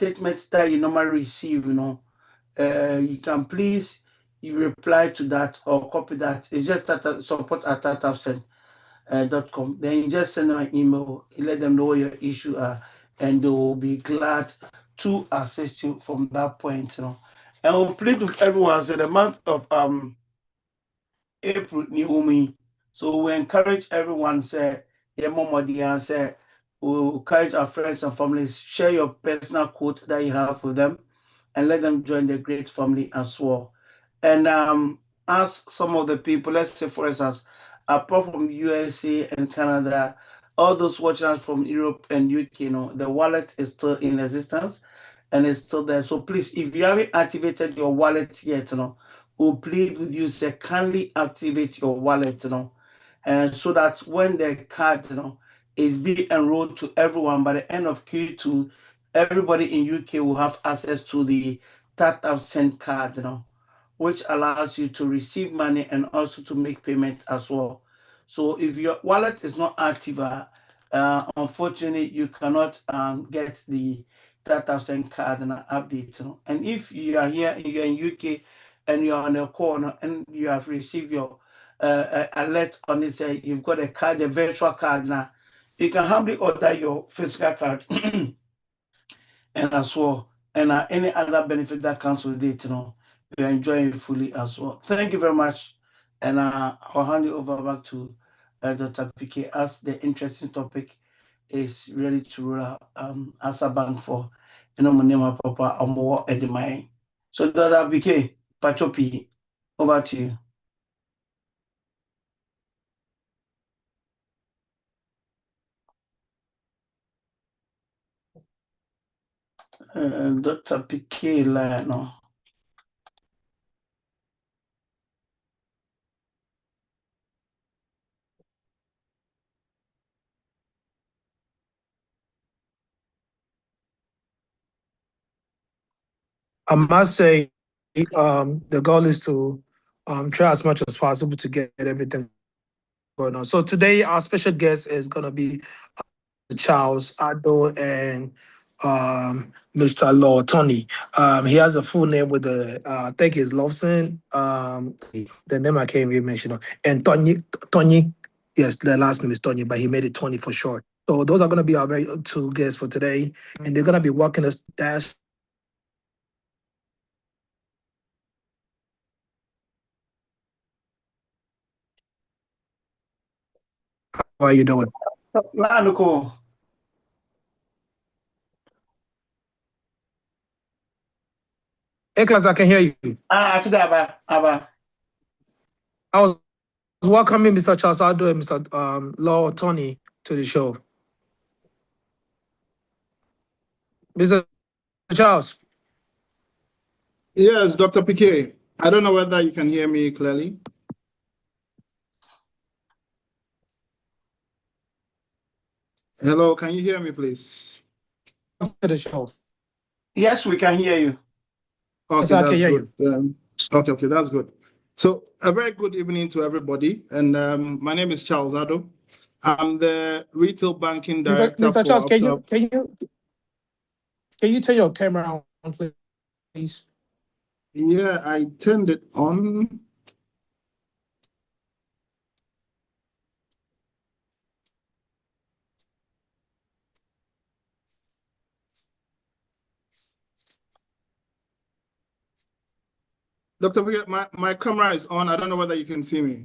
statement that you normally receive, you can please you reply to that or copy that. It's just that support@tatapsen.com. Then you just send them an email, you let them know what your issue are, and they will be glad to assist you from that point. And we'll plead with everyone. So the month of April, Niumi. So we encourage everyone, say, say, we encourage our friends and families, share your personal quote that you have with them and let them join the great family as well. And ask some of the people, let's say, for instance, apart from USA and Canada, all those watching us from Europe and UK, the wallet is still in existence and it's still there. So please, if you haven't activated your wallet yet, we'll plead with you, say, kindly activate your wallet, and so that when the card, is being enrolled to everyone by the end of Q2, everybody in UK will have access to the TapSend card, which allows you to receive money and also to make payment as well. So if your wallet is not active, unfortunately, you cannot get the TapSend card and update. And if you are here, you're in UK and you're on a call and you have received your alert on it, say you've got a card, a virtual card now, you can humbly order your physical card and as well, and any other benefit that comes with it, you're enjoying it fully as well. Thank you very much. And I'll hand you over back to Dr. PK as the interesting topic is ready to roll out as a bank for Monema Papa or more Edimai. So Dr. PK, Pachopi, over to you. Dr. PK, no. I must say, the goal is to try as much as possible to get everything going on. So today, our special guest is going to be Charles, ADDO, and Mr. TORNYI. He has a full name with I think it's LAWSON. The name I can't even mention. And TORNYI. Yes, the last name is TORNYI, but he made it 20 for short. So those are going to be our very two guests for today, and they're going to be walking us dash. How are you doing? Hey, class, I can hear you. I was welcoming Mr. Charles ADDO and Mr. TORNYI to the show. Mr. Charles. Yes, Dr. PK. I don't know whether you can hear me clearly. Hello, can you hear me, please? To the show. Yes, we can hear you. Okay, yes, that's good. Okay, that's good. So a very good evening to everybody. And my name is Charles ADDO. I'm the retail banking director. Mr. Charles, Absa. Can you turn your camera on, please? Yeah, I turned it on. Dr. my camera is on. I don't know whether you can see me.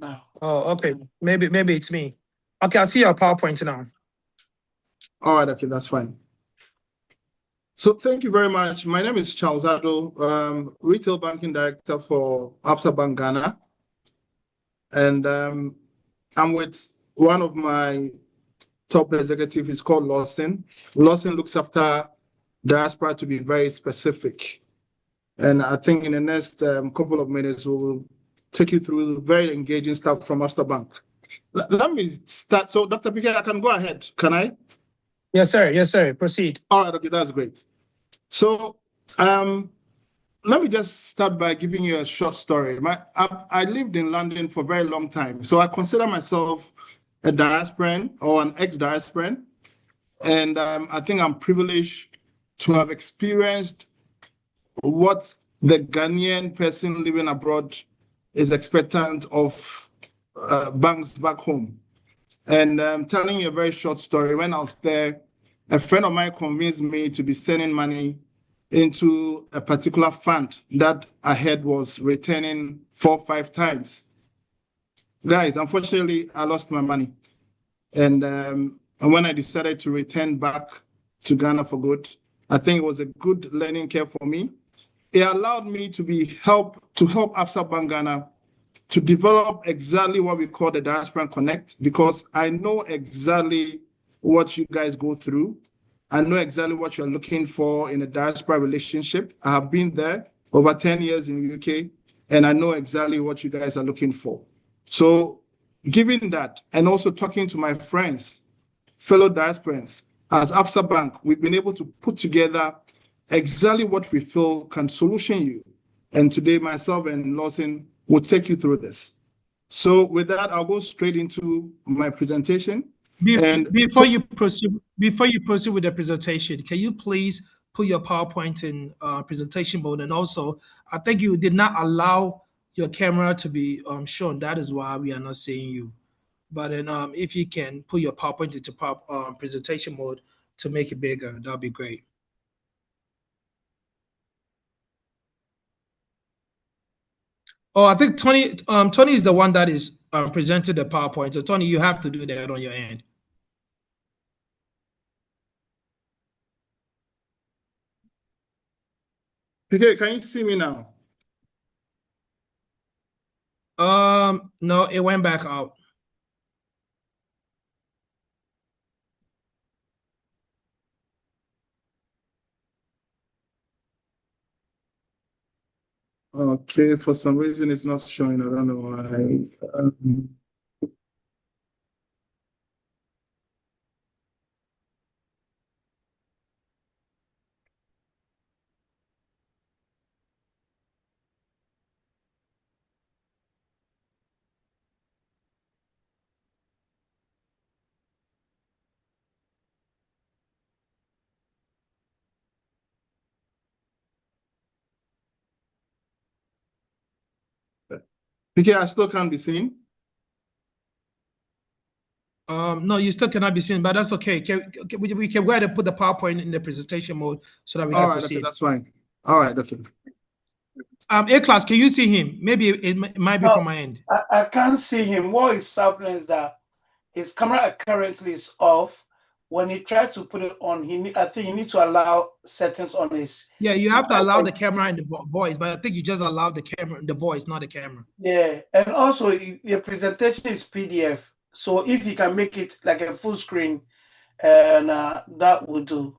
No. Oh, okay. Maybe it's me. Okay, I see your PowerPoint now. All right, okay, that's fine. So thank you very much. My name is Charles ADDO, Retail Banking Director for Absa Bank Ghana. And I'm with one of my top executives, it's called LAWSON. LAWSON looks after Diaspora, to be very specific. And I think in the next couple of minutes, we will take you through very engaging stuff from Absa Bank. Let me start. So Dr. PK, I can go ahead, can I? Yes, sir. Yes, sir. Proceed. All right, okay, that's great. So let me just start by giving you a short story. I lived in London for a very long time, so I consider myself a diasporan or an ex-diasporan. And I think I'm privileged to have experienced what the Ghanaian person living abroad is expectant of banks back home. And telling you a very short story, when I was there, a friend of mine convinced me to be sending money into a particular fund that I had was returning 4 or 5 times. Guys, unfortunately, I lost my money. And when I decided to return back to Ghana for good, I think it was a good learning curve for me. It allowed me to help Absa Bank Ghana to develop exactly what we call the Diaspora Connect, because I know exactly what you guys go through. I know exactly what you're looking for in a diaspora relationship. I have been there over 10 years in the UK, and I know exactly what you guys are looking for. So given that, and also talking to my friends, fellow diasporans, as Absa Bank, we've been able to put together exactly what we feel can solution you. And today, myself and LAWSON will take you through this. So with that, I'll go straight into my presentation. Before you proceed with the presentation, can you please put your PowerPoint in presentation mode? And also, I think you did not allow your camera to be shown. That is why we are not seeing you. But then, if you can put your PowerPoint into presentation mode to make it bigger, that'll be great. Oh, I think Tony is the one that is presented the PowerPoint. So Tony, you have to do that on your end. Okay, can you see me now? No, it went back out. Okay, for some reason it's not showing. I don't know why. Okay, I still can't be seen. No, you still cannot be seen, but that's okay. We can go ahead and put the PowerPoint in the presentation mode so that we can proceed. Okay, that's fine. All right, okay. A-Class, can you see him? Maybe it might be from my end. I can't see him. What is happening is that his camera currently is off. When he tries to put it on, I think he needs to allow settings on his. Yeah, you have to allow the camera and the voice, but I think you just allow the camera and the voice, not the camera. Yeah, and also the presentation is PDF. So if you can make it like a full screen, and that would do.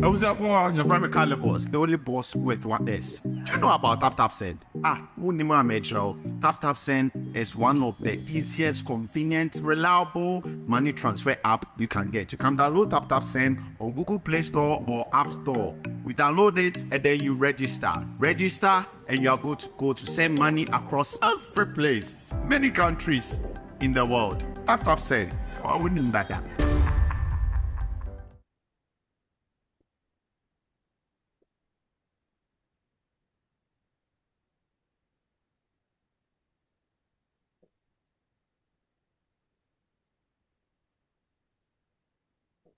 I was at war, your friend Carla boss, the only boss with what is. Do you know about Tap Send? Tap Send is one of the easiest, convenient, reliable money transfer app you can get. You can download Tap Send on Google Play Store or App Store. We download it and then you register. And you are good to go to send money across every place, many countries in the world. Tap Send. I wouldn't like that.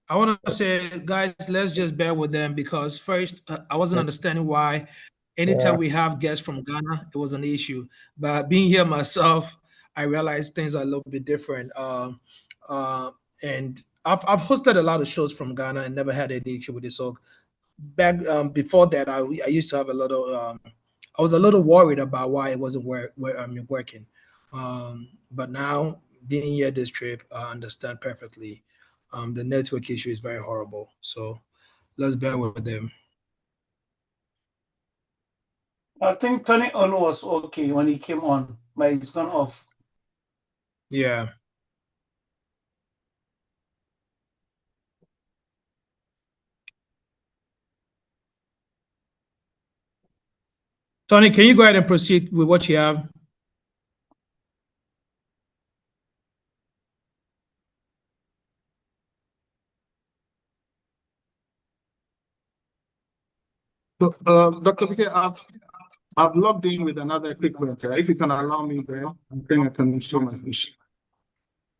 I want to say, guys, let's just bear with them because first, I wasn't understanding why anytime we have guests from Ghana, it was an issue. But being here myself, I realized things are a little bit different. And I've hosted a lot of shows from Ghana and never had any issue with it. So back before that, I used to have a lot of I was a little worried about why it wasn't working. But now being here this trip, I understand perfectly. The network issue is very horrible. So let's bear with them. I think Tony Ono was okay when he came on, but it's gone off. Yeah. Tony, can you go ahead and proceed with what you have? So, Dr. Vike, I've logged in with another equipment. If you can allow me there, I think I can show my screen.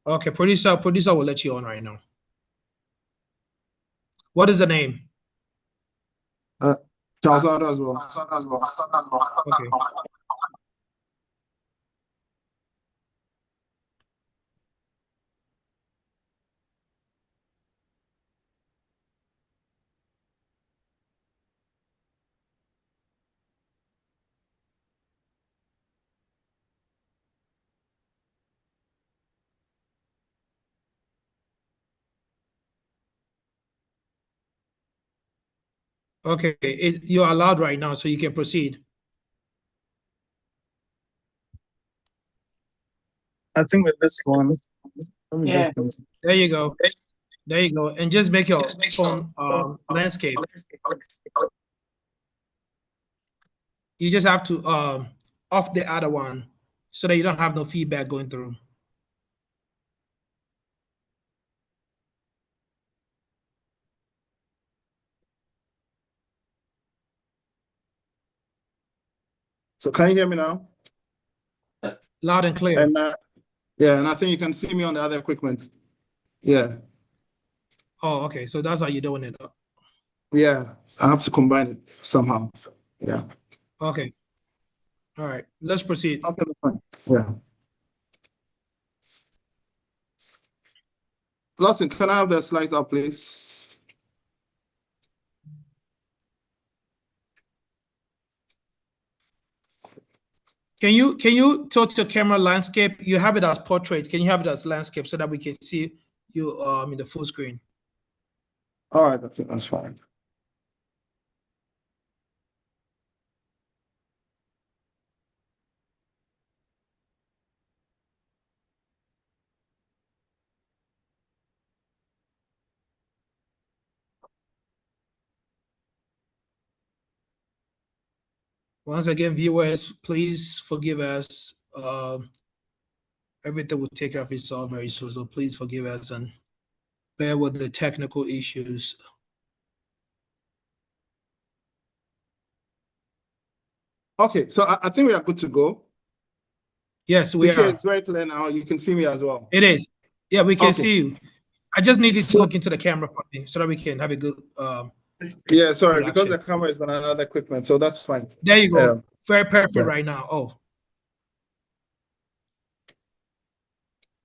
Okay, producer will let you on right now. What is the name? Charles Addo as well. Okay. Okay, you're allowed right now, so you can proceed. I think with this one, Yeah. There you go. There you go. And just make your phone landscape. You just have to off the other one so that you don't have no feedback going through. So can you hear me now? Loud and clear. And yeah, and I think you can see me on the other equipment. Yeah. Oh, okay. So that's how you're doing it. Yeah, I have to combine it somehow. Yeah. Okay. All right. Let's proceed. Okay, that's fine. Yeah. Lawson, can I have the slides up, please? Can you tilt your camera landscape? You have it as portrait. Can you have it as landscape so that we can see you in the full screen? All right, okay, that's fine. Once again, viewers, please forgive us. Everything will take care of itself very soon, so please forgive us and bear with the technical issues. Okay, so I think we are good to go. Yes, we are. It's very clear now. You can see me as well. It is. Yeah, we can Okay. see you. I just needed to So- look into the camera for me so that we can have a good. Yeah, sorry, production. because the camera is on another equipment, so that's fine. There you go. Very perfect yeah. right now. Oh,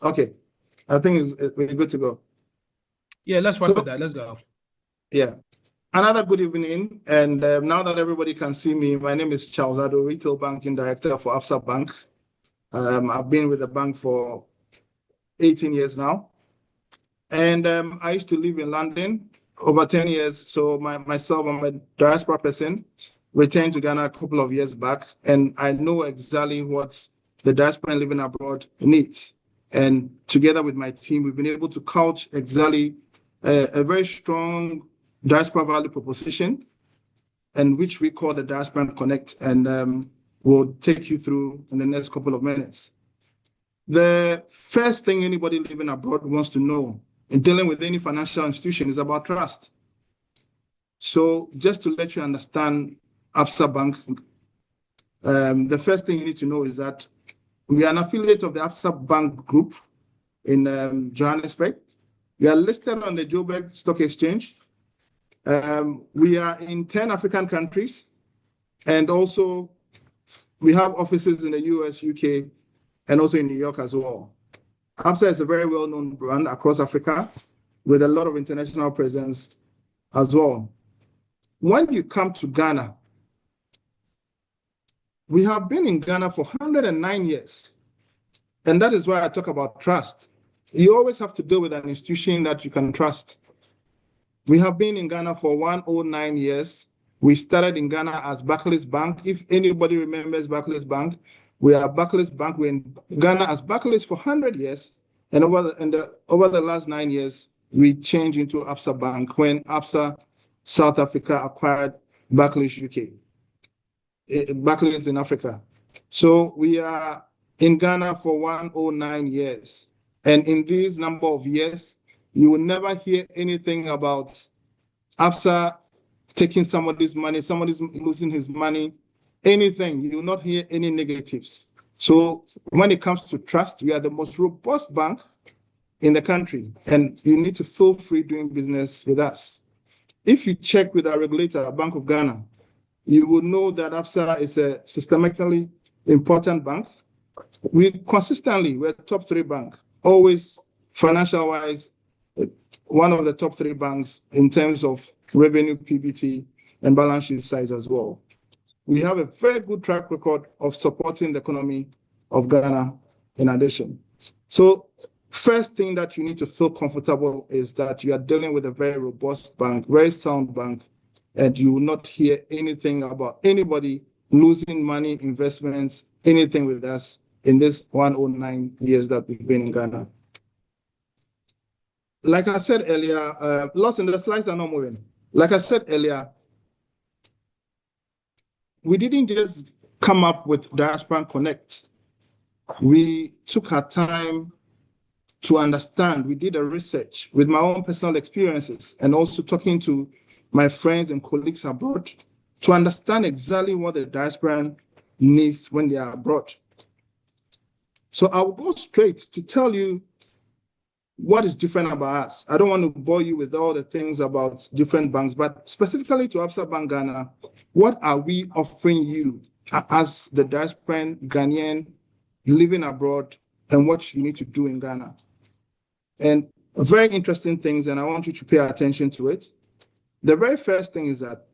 Okay, I think we're good to go. yeah. Let's work So- with that. Let's go. Yeah. Another good evening, and now that everybody can see me, my name is Charles Addo, Retail Banking Director for Absa Bank. I've been with the bank for 18 years now, and I used to live in London over 10 years. So myself, I'm a diaspora person, returned to Ghana a couple of years back, and I know exactly what the diaspora living abroad needs. And together with my team, we've been able to couch exactly a very strong diaspora value proposition, and which we call the Diaspora Connect, and we'll take you through in the next couple of minutes. The first thing anybody living abroad wants to know in dealing with any financial institution is about trust. So just to let you understand Absa Bank, the first thing you need to know is that we are an affiliate of the Absa Bank Group in Johannesburg. We are listed on the Joburg Stock Exchange. We are in 10 African countries, and also we have offices in the US, UK, and also in New York as well. Absa is a very well-known brand across Africa with a lot of international presence as well. When you come to Ghana, We have been in Ghana for 109 years. And that is why I talk about trust. You always have to deal with an institution that you can trust. We have been in Ghana for 109 years. We started in Ghana as Barclays Bank. If anybody remembers Barclays Bank, we are Barclays Bank. We're in Ghana as Barclays for 100 years. And over the last 9 years, we changed into Absa Bank when Absa South Africa acquired Barclays UK, Barclays in Africa. So we are in Ghana for 109 years. And in these number of years, you will never hear anything about Absa taking somebody's money, somebody's losing his money, anything. You will not hear any negatives. So when it comes to trust, we are the most robust bank in the country, and you need to feel free doing business with us. If you check with our regulator, Bank of Ghana, you will know that Absa is a systemically important bank. We're top 3 bank, always financial-wise, one of the top 3 banks in terms of revenue, PBT, and balance sheet size as well. We have a very good track record of supporting the economy of Ghana in addition. So first thing that you need to feel comfortable is that you are dealing with a very robust bank, very sound bank, and you will not hear anything about anybody losing money, investments, anything with us in this 109 years that we've been in Ghana. Like I said earlier, LAWSON, the slides are not moving. Like I said earlier, we didn't just come up with Diaspora Connect. We took our time to understand. We did a research with my own personal experiences and also talking to my friends and colleagues abroad to understand exactly what the diaspora needs when they are abroad. So I will go straight to tell you what is different about us. I don't want to bore you with all the things about different banks, but specifically to Absa Bank Ghana, what are we offering you as the diasporan Ghanaian living abroad and what you need to do in Ghana? And very interesting things, and I want you to pay attention to it. The very first thing is that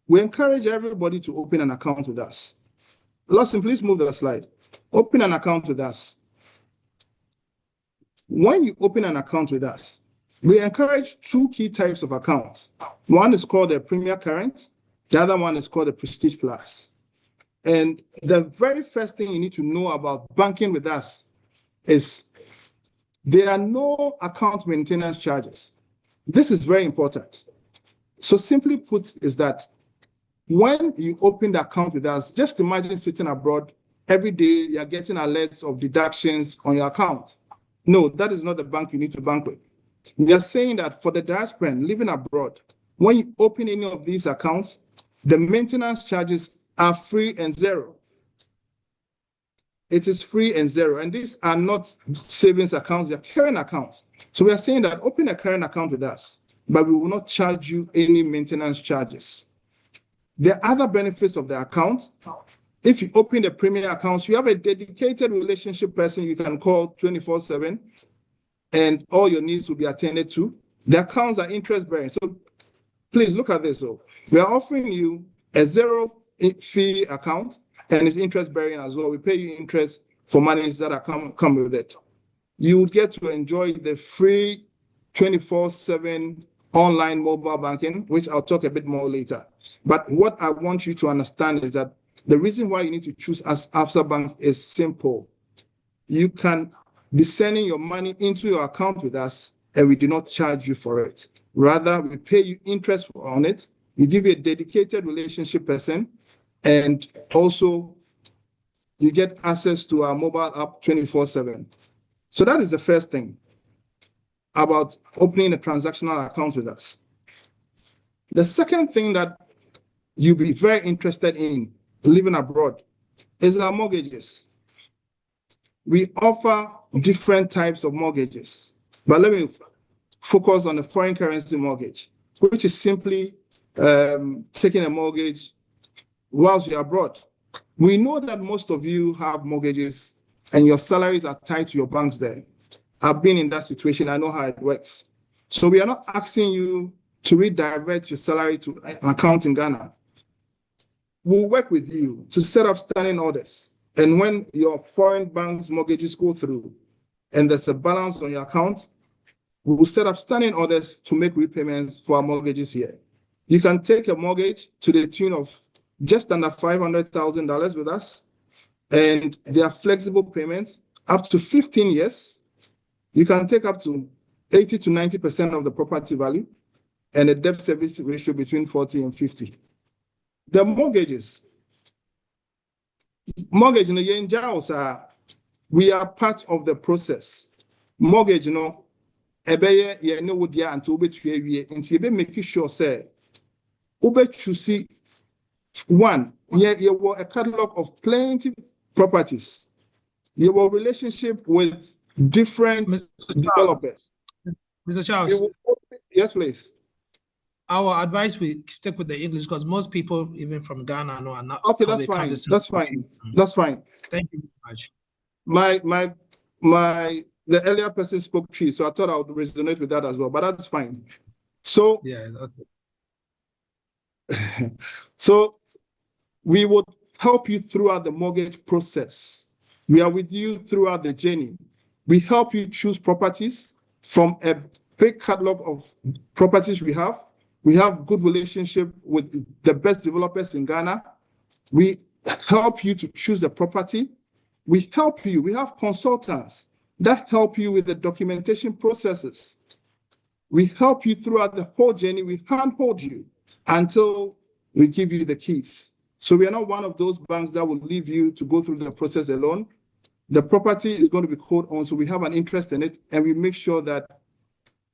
we encourage everybody to open an account with us. LAWSON, please move the slide. Open an account with us. When you open an account with us, we encourage 2 key types of accounts. One is called a Premier Current. The other one is called a Prestige Plus. And the very first thing you need to know about banking with us is there are no account maintenance charges. This is very important. So simply put is that when you open the account with us, just imagine sitting abroad every day, you're getting alerts of deductions on your account. No, that is not the bank you need to bank with. We are saying that for the diasporan living abroad, when you open any of these accounts, the maintenance charges are free and zero. It is free and zero. And these are not savings accounts, they're current accounts. So we are saying that open a current account with us, but we will not charge you any maintenance charges. There are other benefits of the account. If you open the premier accounts, you have a dedicated relationship person you can call 24/7, and all your needs will be attended to. The accounts are interest-bearing. So please look at this. So we are offering you a zero-fee account, and it's interest-bearing as well. We pay you interest for monies that are come with it. You would get to enjoy the free 24/7 online mobile banking, which I'll talk a bit more later. But what I want you to understand is that the reason why you need to choose as Absa Bank is simple. You can be sending your money into your account with us, and we do not charge you for it. Rather, we pay you interest on it. We give you a dedicated relationship person, and also you get access to our mobile app 24/7. So that is the first thing about opening a transactional account with us. The second thing that you'll be very interested in living abroad is our mortgages. We offer different types of mortgages, but let me focus on the foreign currency mortgage, which is simply taking a mortgage whilst you're abroad. We know that most of you have mortgages and your salaries are tied to your banks there. I've been in that situation. I know how it works. So we are not asking you to redirect your salary to an account in Ghana. we'll work with you to set up standing orders. And when your foreign banks mortgages go through and there's a balance on your account, we will set up standing orders to make repayments for our mortgages here. You can take a mortgage to the tune of just under $500,000 with us, and there are flexible payments up to 15 years. You can take up to 80 to 90% of the property value, and a debt service ratio between 40 and 50. The mortgages in the Yenjaos we are part of the process. Mortgage, ebeye ye ne wodia until obetue wie nti ebe make sure say obechusi one ye were a catalog of plenty properties. You were relationship with different developers. Mr. Charles. Yes, please. Our advice, we stick with the English because most people, even from Ghana, are not. Okay, that's fine. That's fine. That's fine. Thank you very much. The earlier person spoke tree, so I thought I would resonate with that as well, but that's fine. So yeah, okay. So we would help you throughout the mortgage process. We are with you throughout the journey. We help you choose properties from a big catalog of properties we have. We have good relationship with the best developers in Ghana. We help you to choose a property. We help you. We have consultants that help you with the documentation processes. We help you throughout the whole journey. We handhold you until we give you the keys. So we are not one of those banks that will leave you to go through the process alone. The property is going to be co-owned, so we have an interest in it, and we make sure that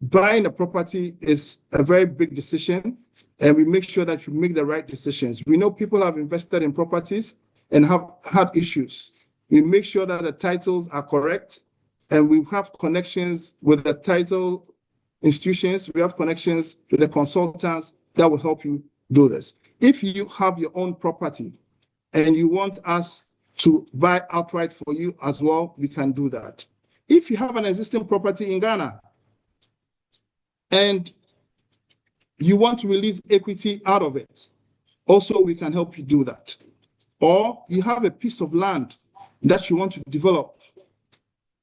buying a property is a very big decision, and we make sure that you make the right decisions. We know people have invested in properties and have had issues. We make sure that the titles are correct, and we have connections with the title institutions. We have connections with the consultants that will help you do this. If you have your own property and you want us to buy outright for you as well, we can do that. If you have an existing property in Ghana and you want to release equity out of it, also we can help you do that. Or you have a piece of land that you want to develop,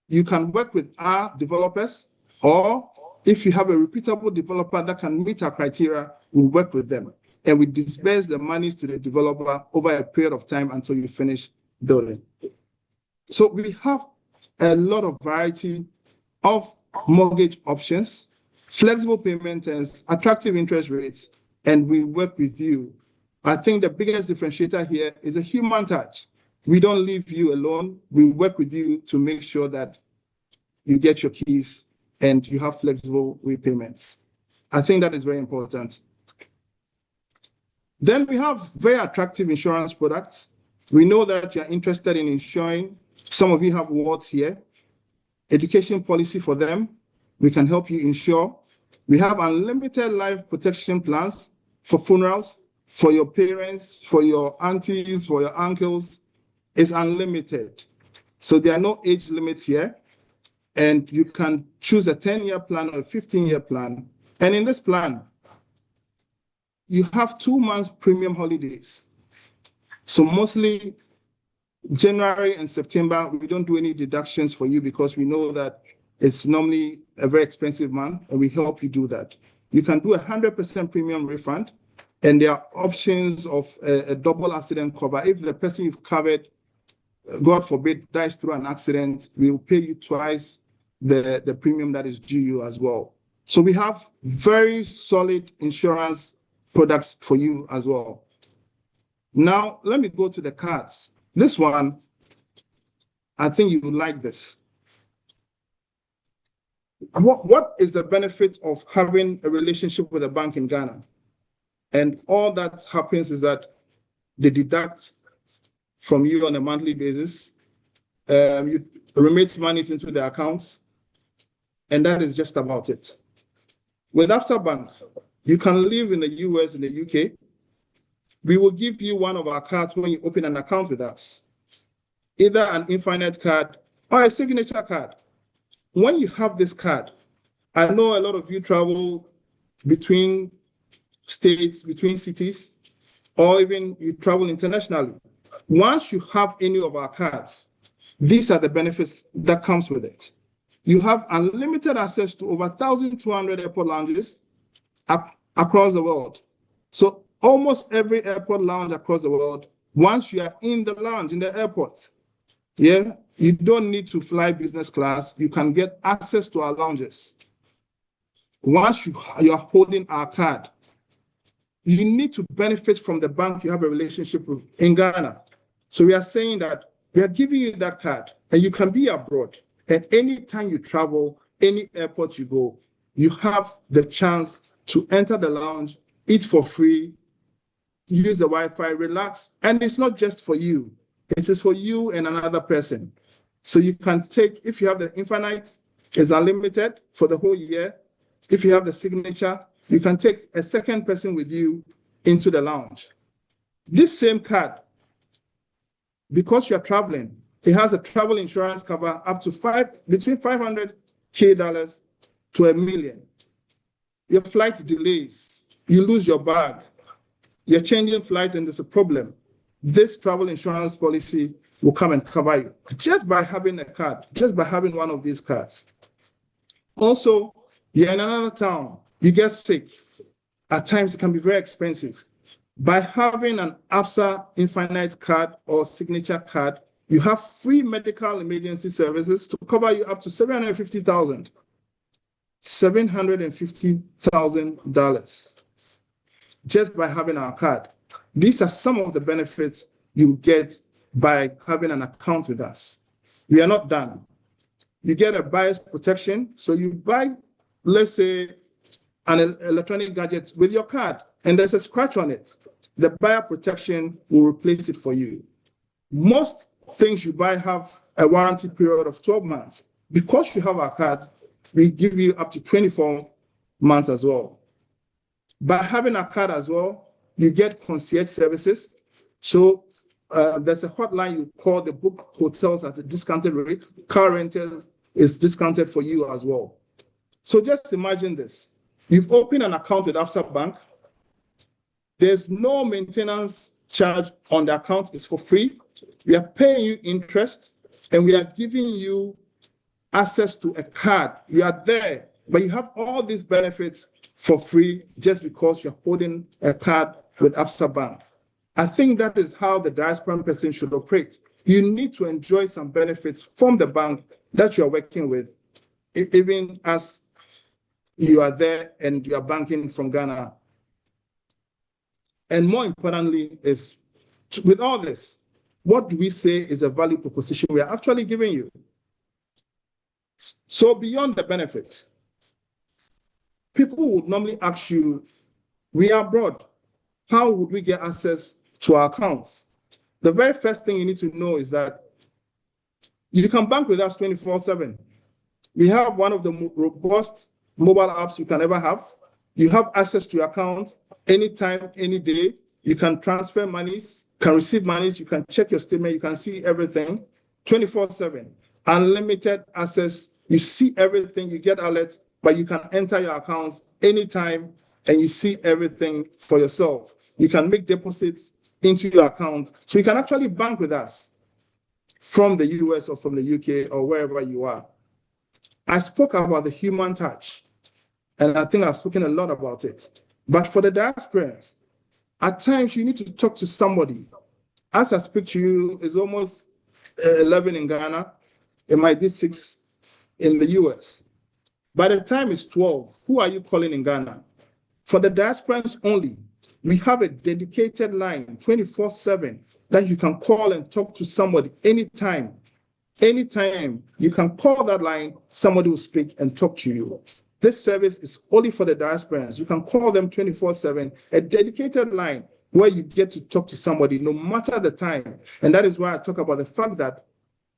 you can work with our developers, or if you have a repeatable developer that can meet our criteria, we'll work with them. And we disperse the monies to the developer over a period of time until you finish building. So we have a lot of variety of mortgage options, flexible payment terms, attractive interest rates, and we work with you. I think the biggest differentiator here is a human touch. We don't leave you alone. We work with you to make sure that you get your keys and you have flexible repayments. I think that is very important. Then we have very attractive insurance products. We know that you're interested in insuring. Some of you have wards here. Education policy for them. We can help you insure. We have unlimited life protection plans for funerals, for your parents, for your aunties, for your uncles. It's unlimited. So there are no age limits here. And you can choose a 10-year plan or a 15-year plan. And in this plan, you have 2 months premium holidays. So mostly January and September, we don't do any deductions for you because we know that it's normally a very expensive month, and we help you do that. You can do 100% premium refund, and there are options of a double accident cover. If the person you've covered, God forbid, dies through an accident, we'll pay you twice the premium that is due you as well. So we have very solid insurance products for you as well. Now, let me go to the cards. This one, I think you would like this. What is the benefit of having a relationship with a bank in Ghana? And all that happens is that they deduct from you on a monthly basis. You remit monies into the accounts, and that is just about it. With Absa Bank, you can live in the US, in the UK. We will give you one of our cards when you open an account with us, either an infinite card or a signature card. When you have this card, I know a lot of you travel between states, between cities. or even you travel internationally. Once you have any of our cards, these are the benefits that comes with it. You have unlimited access to over 1,200 airport lounges across the world. So almost every airport lounge across the world, once you are in the lounge, in the airport, yeah, you don't need to fly business class. You can get access to our lounges. Once you are holding our card, you need to benefit from the bank you have a relationship with in Ghana. So we are saying that we are giving you that card, and you can be abroad. And anytime you travel, any airport you go, you have the chance to enter the lounge, eat for free, use the Wi-Fi, relax. And it's not just for you. It is for you and another person. So you can take, if you have the infinite, it's unlimited for the whole year. If you have the signature, you can take a second person with you into the lounge. This same card, because you're traveling, it has a travel insurance cover up to between $500K to $1 million. Your flight delays, you lose your bag, you're changing flights and there's a problem. This travel insurance policy will come and cover you just by having a card, just by having one of these cards. Also, you're in another town, you get sick. At times, it can be very expensive. By having an Absa Infinite card or signature card, you have free medical emergency services to cover you up to $750,000. $750,000 just by having our card. These are some of the benefits you get by having an account with us. We are not done. You get a buyer's protection. So you buy, let's say, an electronic gadget with your card, and there's a scratch on it. The buyer protection will replace it for you. Most things you buy have a warranty period of 12 months. Because you have our card, we give you up to 24 months as well. By having a card as well, you get concierge services. So there's a hotline you call the book hotels at a discounted rate. Car rental is discounted for you as well. So just imagine this. You've opened an account with Absa Bank. There's no maintenance charge on the account. It's for free. We are paying you interest, and we are giving you access to a card. You are there, but you have all these benefits for free just because you're holding a card with Absa Bank. I think that is how the diaspora person should operate. You need to enjoy some benefits from the bank that you're working with, even as you are there and you are banking from Ghana. And more importantly is, with all this, what do we say is a value proposition we are actually giving you? So beyond the benefits, people would normally ask you, we are abroad, how would we get access to our accounts? The very first thing you need to know is that you can bank with us 24/7. We have one of the most robust mobile apps you can ever have. You have access to your account anytime, any day. You can transfer monies, can receive monies, you can check your statement, you can see everything 24/7. Unlimited access, you see everything, you get alerts, but you can enter your accounts anytime and you see everything for yourself. You can make deposits into your account. So you can actually bank with us from the US or from the UK or wherever you are. I spoke about the human touch, and I think I've spoken a lot about it. But for the diasporans, at times you need to talk to somebody. As I speak to you, it's almost 11 in Ghana. It might be 6 in the US. By the time it's 12, who are you calling in Ghana? For the diasporans only, we have a dedicated line 24/7 that you can call and talk to somebody anytime. Anytime you can call that line, somebody will speak and talk to you. This service is only for the diasporans. You can call them 24/7, a dedicated line where you get to talk to somebody no matter the time. And that is why I talk about the fact that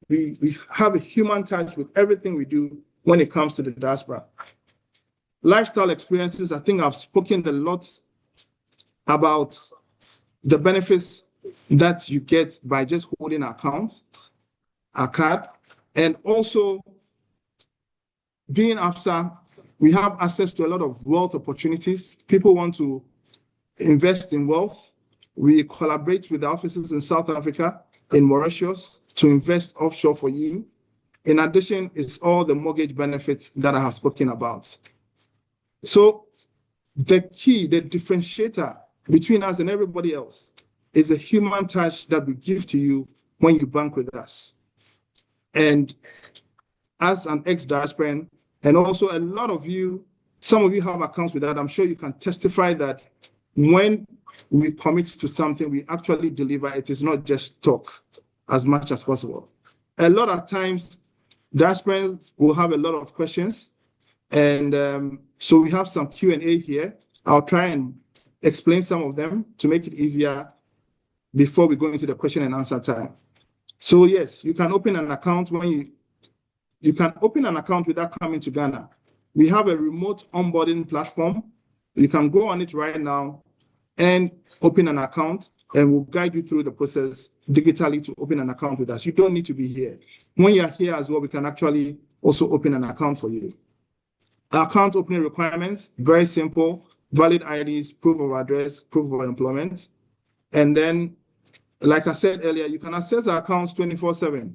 we have a human touch with everything we do when it comes to the diaspora. Lifestyle experiences, I think I've spoken a lot about the benefits that you get by just holding accounts, a card, and also being Absa, we have access to a lot of wealth opportunities. People want to invest in wealth. We collaborate with the offices in South Africa, in Mauritius, to invest offshore for you. In addition, it's all the mortgage benefits that I have spoken about. So the key, the differentiator between us and everybody else is a human touch that we give to you when you bank with us. And as an ex-diasporan, and also a lot of you, some of you have accounts with that. I'm sure you can testify that when we commit to something, we actually deliver. It is not just talk as much as possible. A lot of times, diasporans will have a lot of questions. And so we have some Q&A here. I'll try and explain some of them to make it easier before we go into the question and answer time. So yes, you can open an account when you can open an account without coming to Ghana. We have a remote onboarding platform. You can go on it right now and open an account, and we'll guide you through the process digitally to open an account with us. You don't need to be here. When you're here as well, we can actually also open an account for you. Account opening requirements, very simple: valid IDs, proof of address, proof of employment. And then, like I said earlier, you can access our accounts 24/7.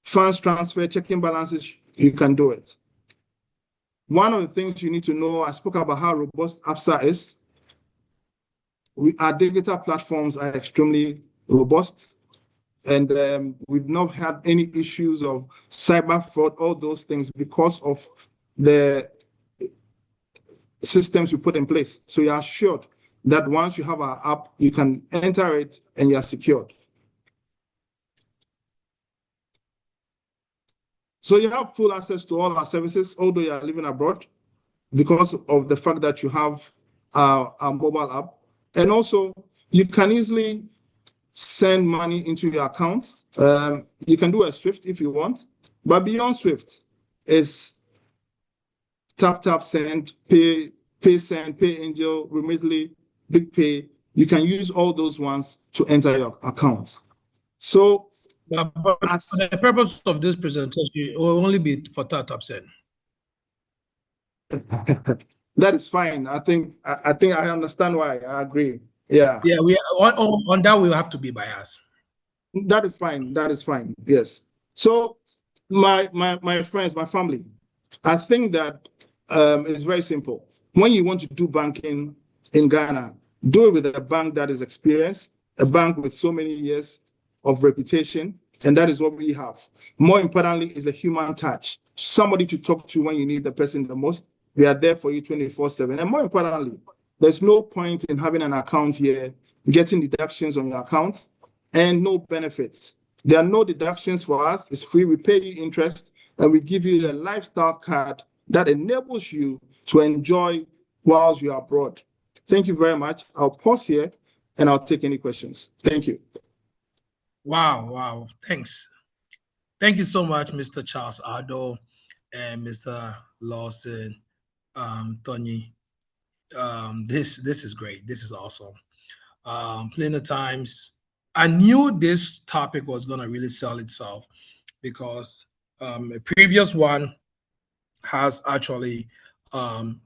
Funds transfer, checking balances, you can do it. One of the things you need to know, I spoke about how robust Absa is. Our digital platforms are extremely robust, and we've not had any issues of cyber fraud, all those things, because of the systems we put in place. So you're assured that once you have our app, you can enter it and you're secured. So you have full access to all our services, although you are living abroad, because of the fact that you have our mobile app. And also, you can easily send money into your accounts. You can do a SWIFT if you want, but beyond SWIFT is tap, send, pay, send, pay angel, Remitly, Big Pay. You can use all those ones to enter your account. So, but for the purpose of this presentation, it will only be for tap send. That is fine. I think I understand why. I agree. Yeah. Yeah, we on that will have to be by us. That is fine. That is fine. Yes. So my friends, my family, I think that it's very simple. When you want to do banking in Ghana, do it with a bank that is experienced, a bank with so many years of reputation, and that is what we have. More importantly is a human touch, somebody to talk to when you need the person the most. We are there for you 24/7. And more importantly, there's no point in having an account here, getting deductions on your account, and no benefits. There are no deductions for us. It's free. We pay you interest, and we give you a lifestyle card that enables you to enjoy whilst you are abroad. Thank you very much. I'll pause here, and I'll take any questions. Thank you. Wow. Thanks. Thank you so much, Mr. Charles ADDO and Mr. LAWSON, TORNYI. This is great. This is awesome. Plenty of times, I knew this topic was going to really sell itself, because a previous one has actually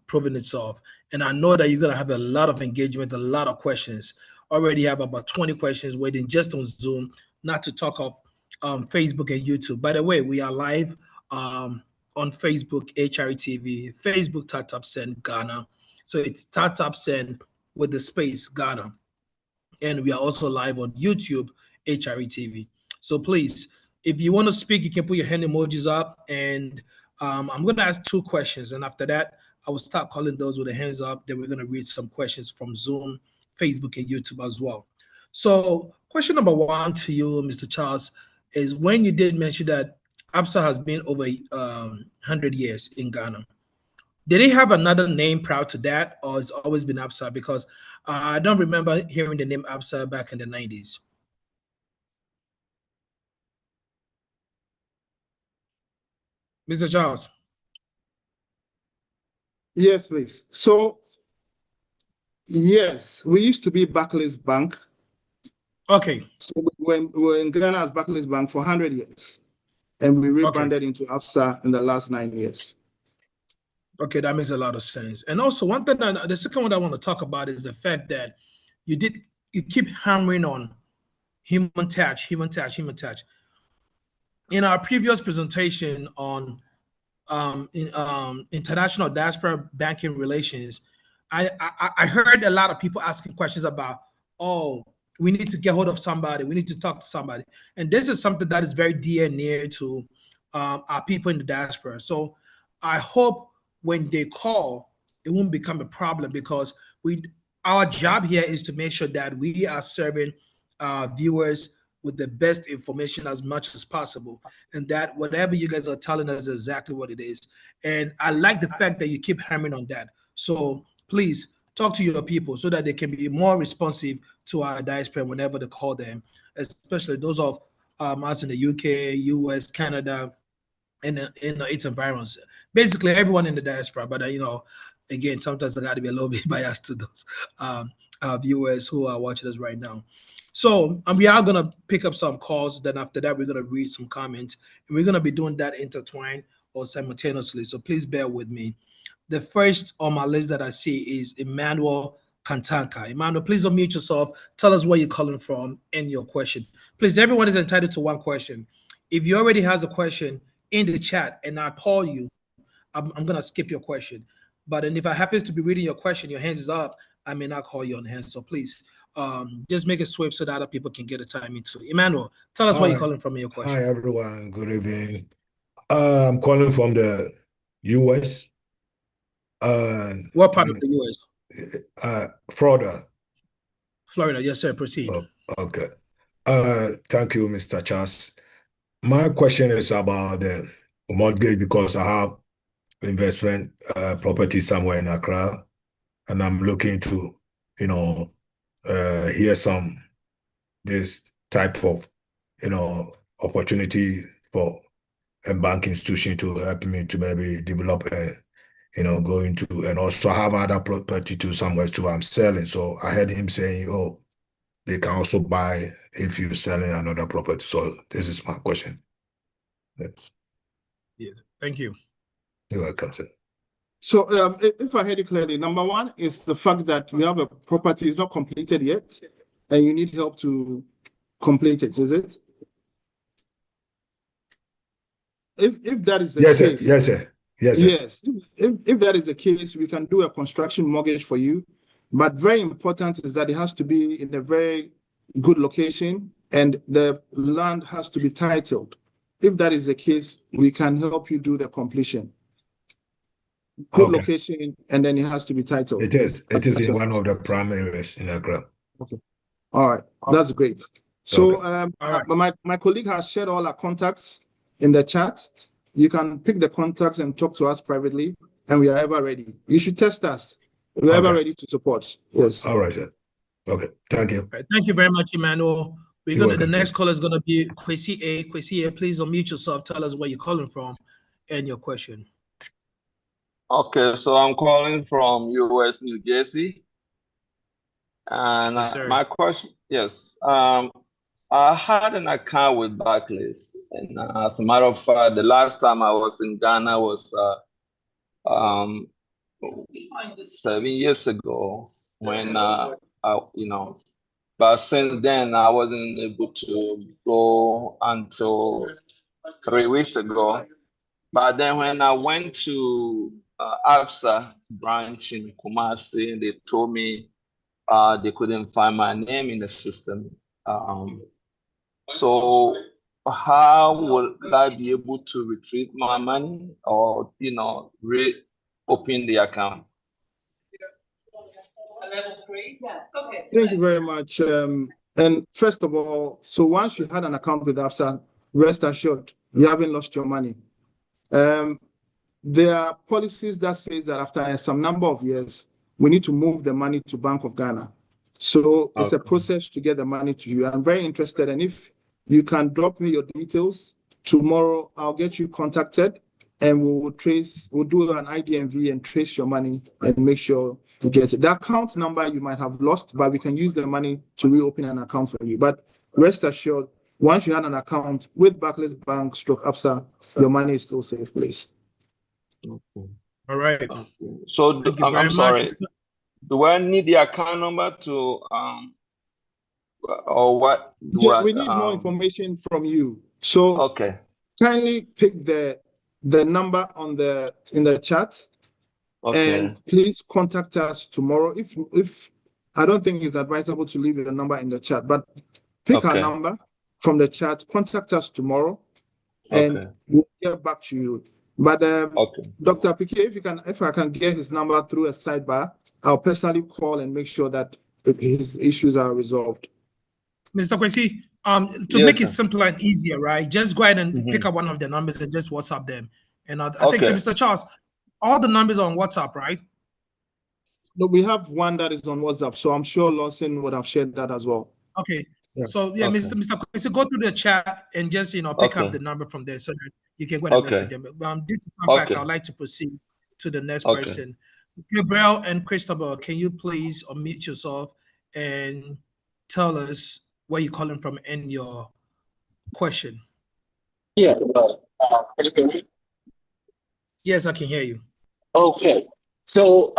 proven itself. And I know that you're going to have a lot of engagement, a lot of questions. Already have about 20 questions waiting just on Zoom, not to talk of Facebook and YouTube. By the way, we are live on Facebook, HRE TV, Facebook Tap Send Ghana. So it's Tap Send with the space Ghana. And we are also live on YouTube, HRE TV. So please, if you want to speak, you can put your hand emojis up, and I'm going to ask 2 questions. And after that, I will start calling those with the hands up. Then we're going to read some questions from Zoom, Facebook, and YouTube as well. So question number 1 to you, Mr. Charles, is when you did mention that Absa has been over 100 years in Ghana. Did they have another name prior to that, or it's always been Absa? Because I don't remember hearing the name Absa back in the 90s. Mr. Charles. Yes, please. So, yes, we used to be Barclays Bank. Okay. So we were in Ghana as Barclays Bank for 100 years, and we rebranded into Absa in the last 9 years. Okay, that makes a lot of sense. And also, one thing, the second one I want to talk about is the fact that you keep hammering on human touch, human touch, human touch. In our previous presentation on international diaspora banking relations, I heard a lot of people asking questions about, oh, we need to get hold of somebody, we need to talk to somebody. And this is something that is very dear and near to our people in the diaspora. So I hope when they call, it won't become a problem, because our job here is to make sure that we are serving viewers with the best information as much as possible, and that whatever you guys are telling us is exactly what it is. And I like the fact that you keep hammering on that. So please talk to your people so that they can be more responsive to our diaspora whenever they call them, especially those of us in the UK, US, Canada, and in its environs. Basically, everyone in the diaspora. But again, sometimes I got to be a little bit biased to those viewers who are watching us right now. So we are going to pick up some calls. Then after that, we're going to read some comments. And we're going to be doing that intertwined or simultaneously. So please bear with me. The first on my list that I see is Emmanuel Kantanka. Emmanuel, please unmute yourself. Tell us where you're calling from and your question. Please, everyone is entitled to one question. If you already has a question in the chat and I call you, I'm going to skip your question. But if I happen to be reading your question, your hands is up, I may not call you on the hand. So please, just make it swift so that other people can get a time into it. Emmanuel, tell us where you're calling from and your question. Hi, everyone. Good evening. I'm calling from the U.S. What part of the U.S.? Florida. Florida, yes, sir. Proceed. Oh, okay. Thank you, Mr. Charles. My question is about the mortgage, because I have investment property somewhere in Accra, and I'm looking to, hear this type of, opportunity for a bank institution to help me to maybe develop go into, and also have other property too somewhere too I'm selling. So I heard him saying, oh, they can also buy if you're selling another property. So this is my question. Yeah, thank you. You're welcome, sir. So if I heard it clearly, number one is the fact that you have a property is not completed yet, and you need help to complete it, is it? If that is the yes, case, sir. Yes, sir. Yes, sir. Yes. If that is the case, we can do a construction mortgage for you. But very important is that it has to be in a very good location, and the land has to be titled. If that is the case, we can help you do the completion. Good location, and then it has to be titled. It is in one of the prime areas in Accra. Okay. All right. That's great. So my colleague has shared all our contacts in the chat. You can pick the contacts and talk to us privately, and we are ever ready. You should test us. We are ever ready to support. Yes. All right, sir. Okay. Thank you. Right. Thank you very much, Emmanuel. The next caller is gonna be Kwesi A. Kwesi A, please unmute yourself. Tell us where you're calling from and your question. Okay, so I'm calling from US, New Jersey. And yes, my question, yes. I had an account with Barclays, and as a matter of fact, the last time I was in Ghana was 7 years ago when but since then I wasn't able to go until 3 weeks ago. But then when I went to Absa branch in Kumasi, they told me they couldn't find my name in the system. So how will I be able to retrieve my money, or reopen the account? Thank you very much. And first of all, so once you had an account with Absa, rest assured you haven't lost your money. There are policies that says that after some number of years, we need to move the money to Bank of Ghana. So it's a process to get the money to you. I'm very interested, and if you can drop me your details tomorrow, I'll get you contacted, and we'll do an IDMV and trace your money and make sure to get it. The account number you might have lost, but we can use the money to reopen an account for you. But rest assured, once you had an account with Barclays Bank / Absa, your money is still safe, please. All right. So I'm sorry. Do I need the account number to or what? Yeah, we need more information from you. So okay. kindly pick the number on in the chat. Okay. And please contact us tomorrow. If I don't think it's advisable to leave your number in the chat, but pick our number from the chat, contact us tomorrow, and we'll get back to you. But Dr. Piquet, if I can get his number through a sidebar, I'll personally call and make sure that his issues are resolved. Mr. Kwesi, to make it simpler and easier, right? Just go ahead and pick up one of the numbers and just WhatsApp them. And I think so, Mr. Charles, all the numbers are on WhatsApp, right? No, we have one that is on WhatsApp, so I'm sure Lawson would have shared that as well. Okay. Yeah. So yeah, Mr. Kwesi, go through the chat and just pick up the number from there so that you can go and message them. Due to time, I'd like to proceed to the next person. Gabriel and Christopher, can you please unmute yourself and tell us where you're calling from and your question? Yeah. Can you hear me? Yes, I can hear you. Okay. So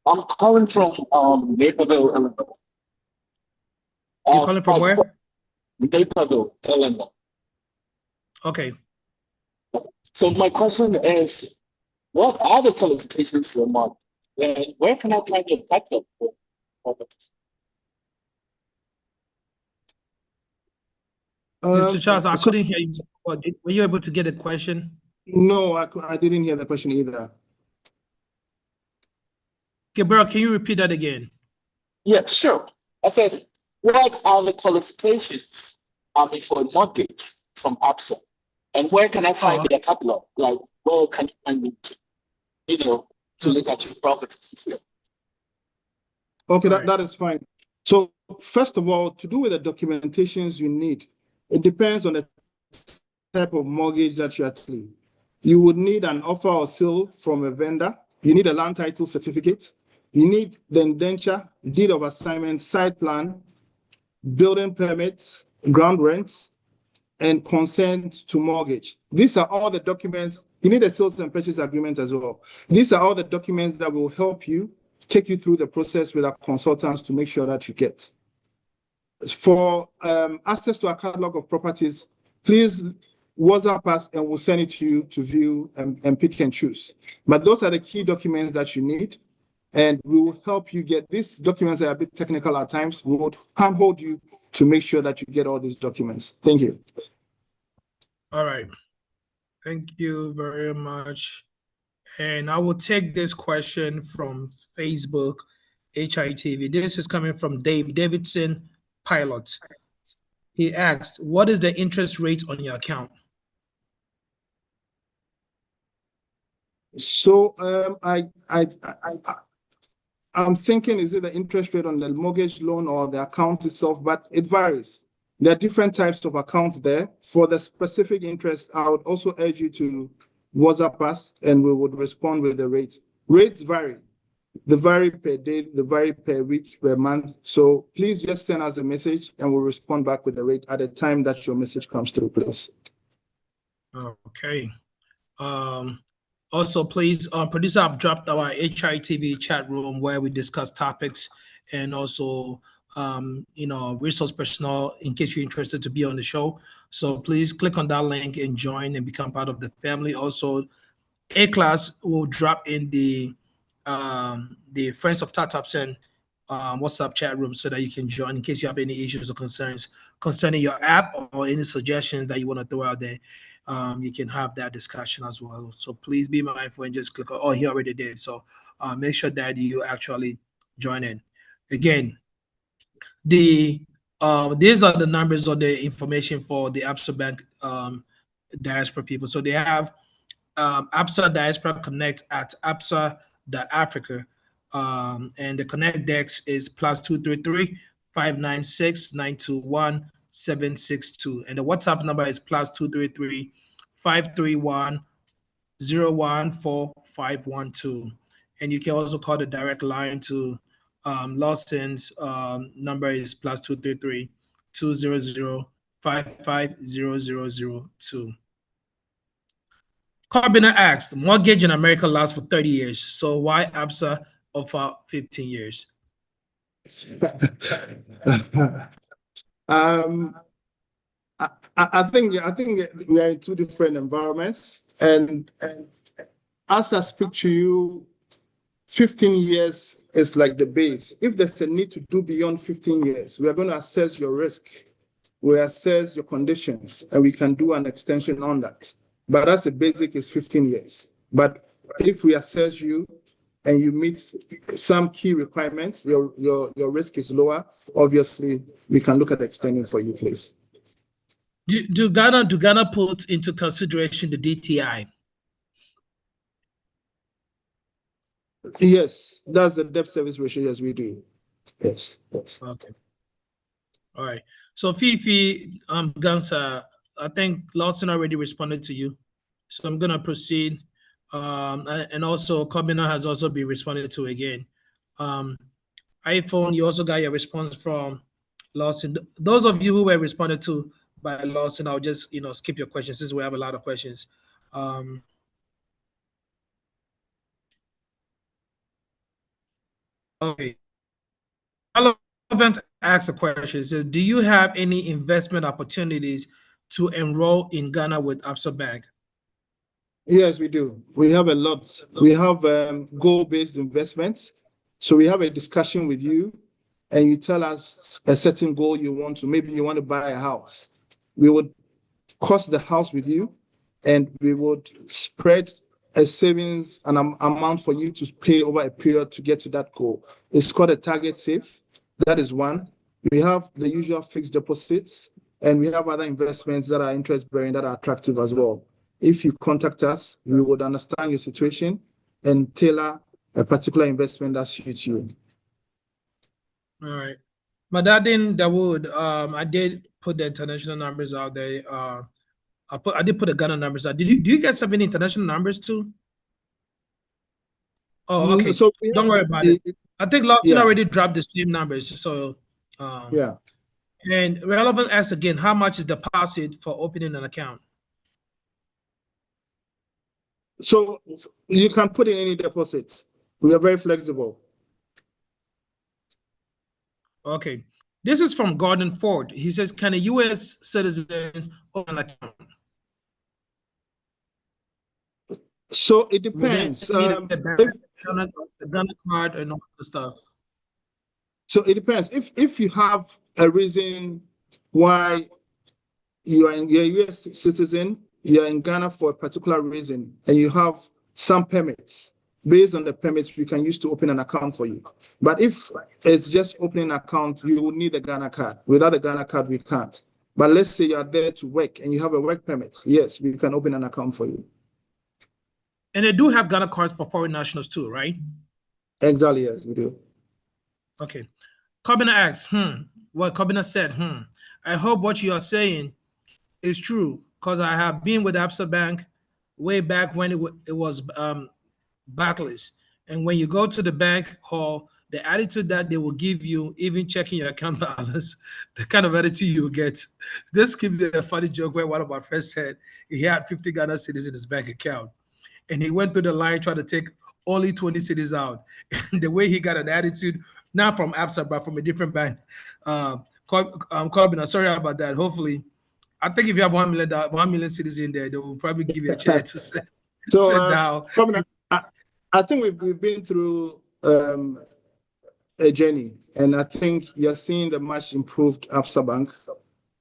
I'm calling from Naperville, Illinois. You're calling from where? Naperville, Illinois. Okay. So my question is, what are the qualifications for a month? And where can I find your backup for this? Mr. Charles, I couldn't hear you. Were you able to get a question? No, I didn't hear the question either. Gabriel, can you repeat that again? Yeah, sure. I said, what are the qualifications for a mortgage from Absa? And where can I find their catalog? Like, where can you find me to look at your properties? Okay, that is fine. So first of all, to do with the documentations you need, it depends on the type of mortgage that you are taking. You would need an offer or sale from a vendor. You need a land title certificate. You need the indenture, deed of assignment, site plan, building permits, ground rents, and consent to mortgage. These are all the documents. You need a sales and purchase agreement as well. These are all the documents that will help you take you through the process with our consultants to make sure that you get. For access to our catalog of properties, please WhatsApp us and we'll send it to you to view and pick and choose. But those are the key documents that you need. And we will help you get these documents that are a bit technical at times. We will handhold you to make sure that you get all these documents. Thank you. All right. Thank you very much. And I will take this question from Facebook, HITV. This is coming from Dave Davidson, Pilot. He asked, what is the interest rate on your account? So I'm thinking, is it the interest rate on the mortgage loan or the account itself? But it varies. There are different types of accounts there. For the specific interest, I would also urge you to WhatsApp us and we would respond with the rates. Rates vary. They vary per day, they vary per week, per month. So please just send us a message and we'll respond back with the rate at the time that your message comes through, please. Okay. Also, please, producer, I've dropped our HITV chat room where we discuss topics and also, resource personnel in case you're interested to be on the show. So please click on that link and join and become part of the family. Also, A-Class will drop in the Friends of TATAPSEN WhatsApp chat room so that you can join in case you have any issues or concerns concerning your app or any suggestions that you want to throw out there. You can have that discussion as well. So please be mindful and just click on, oh, he already did. So make sure that you actually join in. Again, these are the numbers or the information for the Absa Bank Diaspora people. So they have Absa Diaspora Connect at absa.africa. And the Connect Dex is +233 596 921 762. And the WhatsApp number is +233 531 014512. And you can also call the direct line to Lawson's number is +233 200 55002. Carbina asked, mortgage in America lasts for 30 years. So why Absa offer 15 years? I think we are in two different environments, and as I speak to you, 15 years is like the base. If there's a need to do beyond 15 years, we are going to assess your risk, we assess your conditions, and we can do an extension on that. But as a basic is 15 years. But if we assess you and you meet some key requirements, your risk is lower, obviously we can look at extending for you, please. Do Ghana put into consideration the DTI? Yes, that's the debt service ratio. Yes, we do. Yes. Okay. All right. So Fifi, Gansa, I think Lawson already responded to you, so I'm gonna proceed. And also Kobina has also been responded to again. iPhone, you also got your response from Lawson. Those of you who were responded to by Lawson, I'll just skip your questions since we have a lot of questions. Okay. Relevant asks a question. It says, do you have any investment opportunities to enroll in Ghana with Absa Bank? Yes, we do. We have a lot. We have goal-based investments. So we have a discussion with you and you tell us a certain goal you want to, maybe you want to buy a house. We would cost the house with you and we would spread a savings, an amount for you to pay over a period to get to that goal. It's called a target safe. That is one. We have the usual fixed deposits and we have other investments that are interest bearing that are attractive as well. If you contact us, we would understand your situation and tailor a particular investment that suits you. All right. Madadin Dawood, I did put the international numbers out there. I did put the Ghana numbers out. Do you guys have any international numbers too? Oh, okay. So don't worry about it. I think Lawson already dropped the same numbers. So yeah. And relevant asks again, how much is deposit for opening an account? So you can put in any deposits. We are very flexible. Okay. This is from Gordon Ford. He says, can a U.S. citizen open an account? So it depends. The Ghana card and all the stuff. So it depends. If you have a reason why you're a U.S. citizen, you're in Ghana for a particular reason, and you have some permits, based on the permits we can use to open an account for you. But if it's just opening an account, you will need a Ghana card. Without a Ghana card, we can't. But let's say you are there to work and you have a work permit. Yes, we can open an account for you. And they do have Ghana cards for foreign nationals too, right? Exactly, yes, we do. Okay. Kobina asks, what Kobina said, I hope what you are saying is true, because I have been with Absa Bank way back when it was battleless. And when you go to the bank hall, the attitude that they will give you, even checking your account balance, the kind of attitude you will get. This gives me a funny joke where one of my friends said he had 50 Ghana cedis in his bank account. And he went through the line trying to take only 20 cedis out. And the way he got an attitude, not from Absa, but from a different bank. Corbin, I'm sorry about that. Hopefully, I think if you have 1 million cedis in there, they will probably give you a chance to sit down. Corbin, I think we've been through a journey, and I think you're seeing the much improved Absa Bank.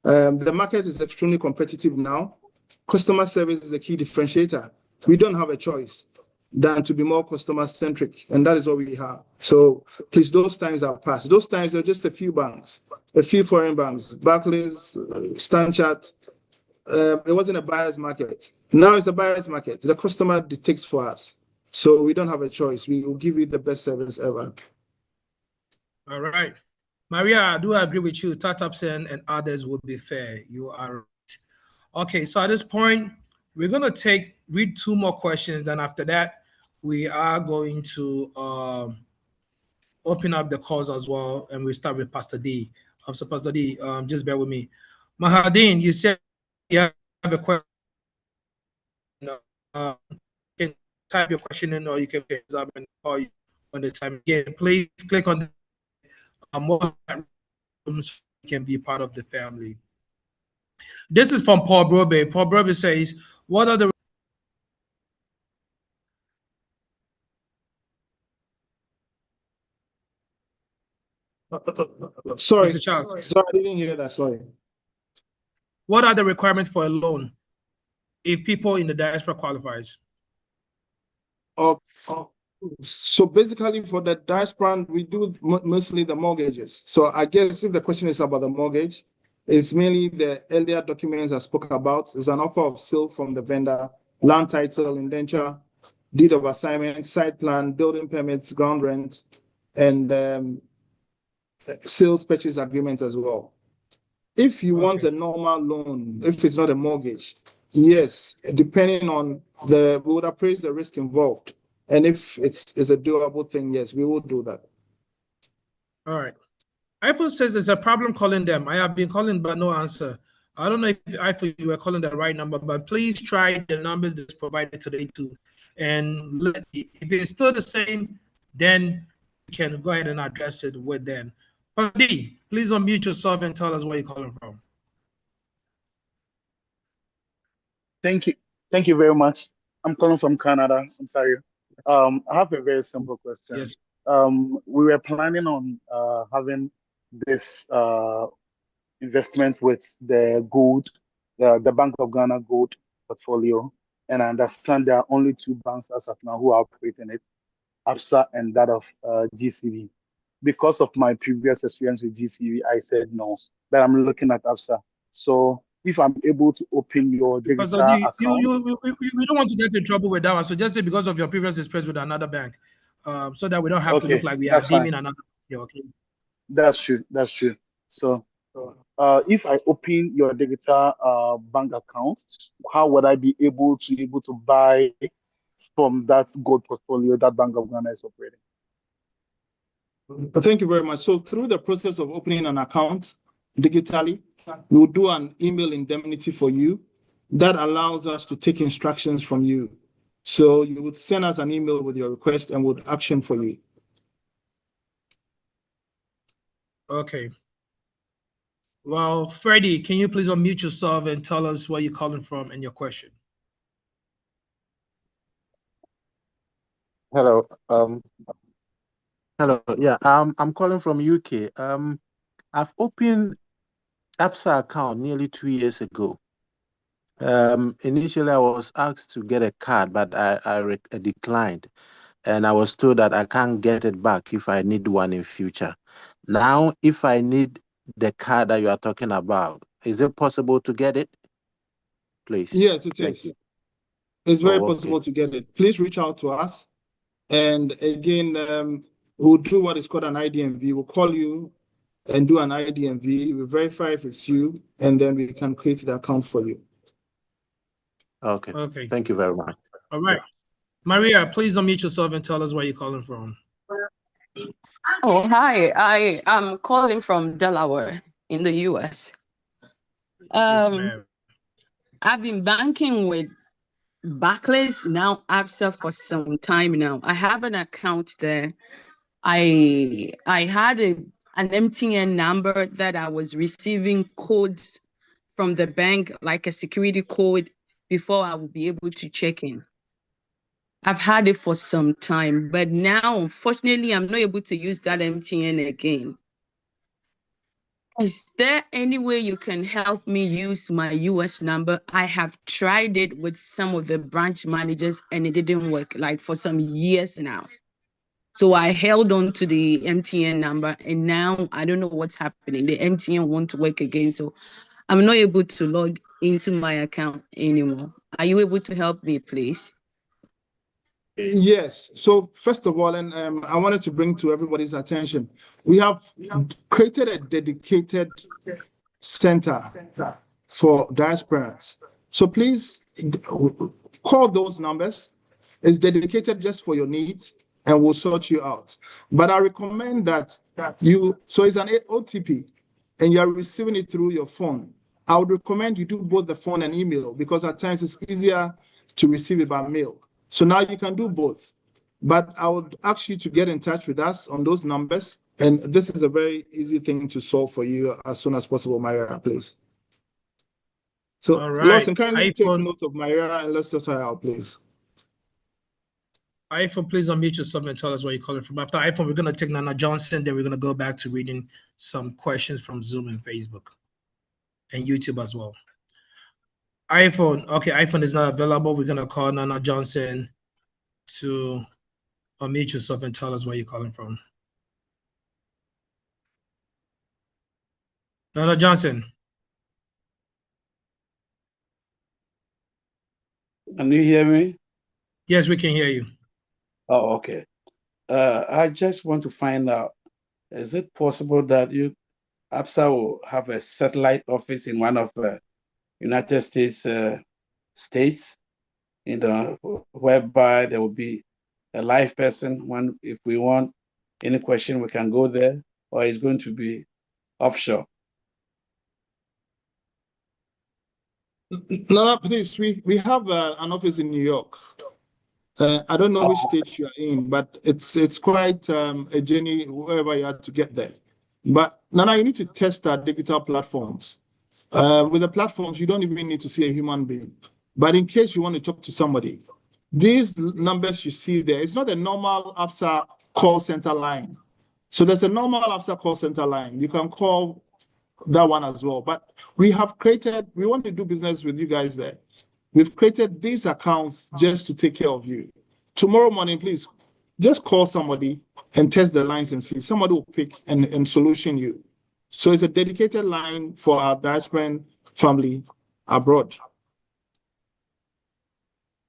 The market is extremely competitive now. Customer service is a key differentiator. We don't have a choice than to be more customer centric, and that is what we have. So please, those times are past. Those times are just a few banks, a few foreign banks, Barclays, Stanchart. It wasn't a buyer's market. Now it's a buyer's market. The customer dictates for us. So we don't have a choice. We will give you the best service ever. All right. Maria, I do agree with you. Tatapsen and others would be fair. You are right. Okay, so at this point, we're going to read 2 more questions. Then after that, we are going to open up the calls as well. And we start with Pastor D. So Pastor D, just bear with me. Mahadin, you said you have a question. You can type your question in, or you can examine, or on the time. Again, please click on more rooms can be part of the family. This is from Paul Brobe. Paul Brobe says, what are the Sorry, Mr. Charles, sorry, I didn't hear that. Sorry. what are the requirements for a loan if people in the diaspora qualifies? So basically for the diaspora, we do mostly the mortgages. So I guess if the question is about the mortgage, it's mainly the earlier documents I spoke about. It's an offer of sale from the vendor, land title, indenture, deed of assignment, site plan, building permits, ground rent, and sales purchase agreement as well. If you want a normal loan, if it's not a mortgage, yes, depending on we would appraise the risk involved. And if it's a doable thing, yes, we will do that. All right. iPhone says there's a problem calling them. I have been calling, but no answer. I don't know if iPhone you were calling the right number, but please try the numbers that's provided today too. And if it's still the same, then you can go ahead and address it with them. Padi, please unmute yourself and tell us where you're calling from. Thank you. Thank you very much. I'm calling from Canada, Ontario. I have a very simple question. Yes. We were planning on having this investment with the gold, the Bank of Ghana gold portfolio. And I understand there are only two banks as of now who are operating it, Absa and that of GCB. Because of my previous experience with GCB, I said no, that I'm looking at Absa. So if I'm able to open your digital account. We don't want to get in trouble with that one. So just say because of your previous experience with another bank, so that we don't have to look like we are deeming another. Okay. That's true. That's true. So if I open your digital bank account, how would I be able to buy from that gold portfolio that Bank of Ghana is operating? Thank you very much. So through the process of opening an account digitally, we'll do an email indemnity for you that allows us to take instructions from you. So you would send us an email with your request and we'll action for you. Okay. Well, Freddie, can you please unmute yourself and tell us where you're calling from and your question? Hello. Hello. Yeah. I'm calling from UK. I've opened Absa account nearly 2 years ago. Initially, I was asked to get a card, but I declined, and I was told that I can't get it back if I need one in future. Now, if I need the card that you are talking about, is it possible to get it? Please. Yes, it is. You. It's very possible to get it. Please reach out to us. And again, we'll do what is called an IDMV. We'll call you and do an IDMV. We'll verify if it's you, and then we can create the account for you. Okay. Okay. Thank you very much. All right. Maria, please unmute yourself and tell us where you're calling from. Oh, hi. I am calling from Delaware in the US. Yes, ma'am. I've been banking with Barclays, now Absa, for some time now. I have an account there. I had an MTN number that I was receiving codes from the bank, like a security code, before I would be able to check in. I've had it for some time, but now, unfortunately, I'm not able to use that MTN again. Is there any way you can help me use my US number? I have tried it with some of the branch managers and it didn't work, like for some years now. So I held on to the MTN number and now I don't know what's happening. The MTN won't work again. So I'm not able to log into my account anymore. Are you able to help me, please? Yes. So first of all, and I wanted to bring to everybody's attention, we have created a dedicated center for diasporans. So please call those numbers. It's dedicated just for your needs and we'll sort you out. But I recommend that so it's an OTP and you're receiving it through your phone. I would recommend you do both the phone and email because at times it's easier to receive it by mail. So now you can do both. But I would ask you to get in touch with us on those numbers. And this is a very easy thing to solve for you as soon as possible, Myra, please. So, All right. Lawson, kindly take iPhone, note of Myra and let's sort her out, please. iPhone, please unmute yourself and tell us where you're calling from. After iPhone, we're going to take Nana Johnson, then we're going to go back to reading some questions from Zoom and Facebook and YouTube as well. iPhone, okay, iPhone is not available. We're going to call Nana Johnson to unmute yourself and tell us where you're calling from. Nana Johnson. Can you hear me? Yes, we can hear you. Oh, okay. I just want to find out, is it possible that Absa will have a satellite office in one of the United States states, whereby there will be a live person. If we want any question, we can go there, or it's going to be offshore? No, please, we have an office in New York. I don't know which state you are in, but it's quite a journey wherever you are to get there. But Nana, you need to test our digital platforms. With the platforms, you don't even need to see a human being. But in case you want to talk to somebody, these numbers you see there, it's not a normal Absa call center line. So there's a normal Absa call center line. You can call that one as well. But we want to do business with you guys there. We've created these accounts just to take care of you. Tomorrow morning, please, just call somebody and test the lines and see. Somebody will pick and solution you. So it's a dedicated line for our diaspora family abroad.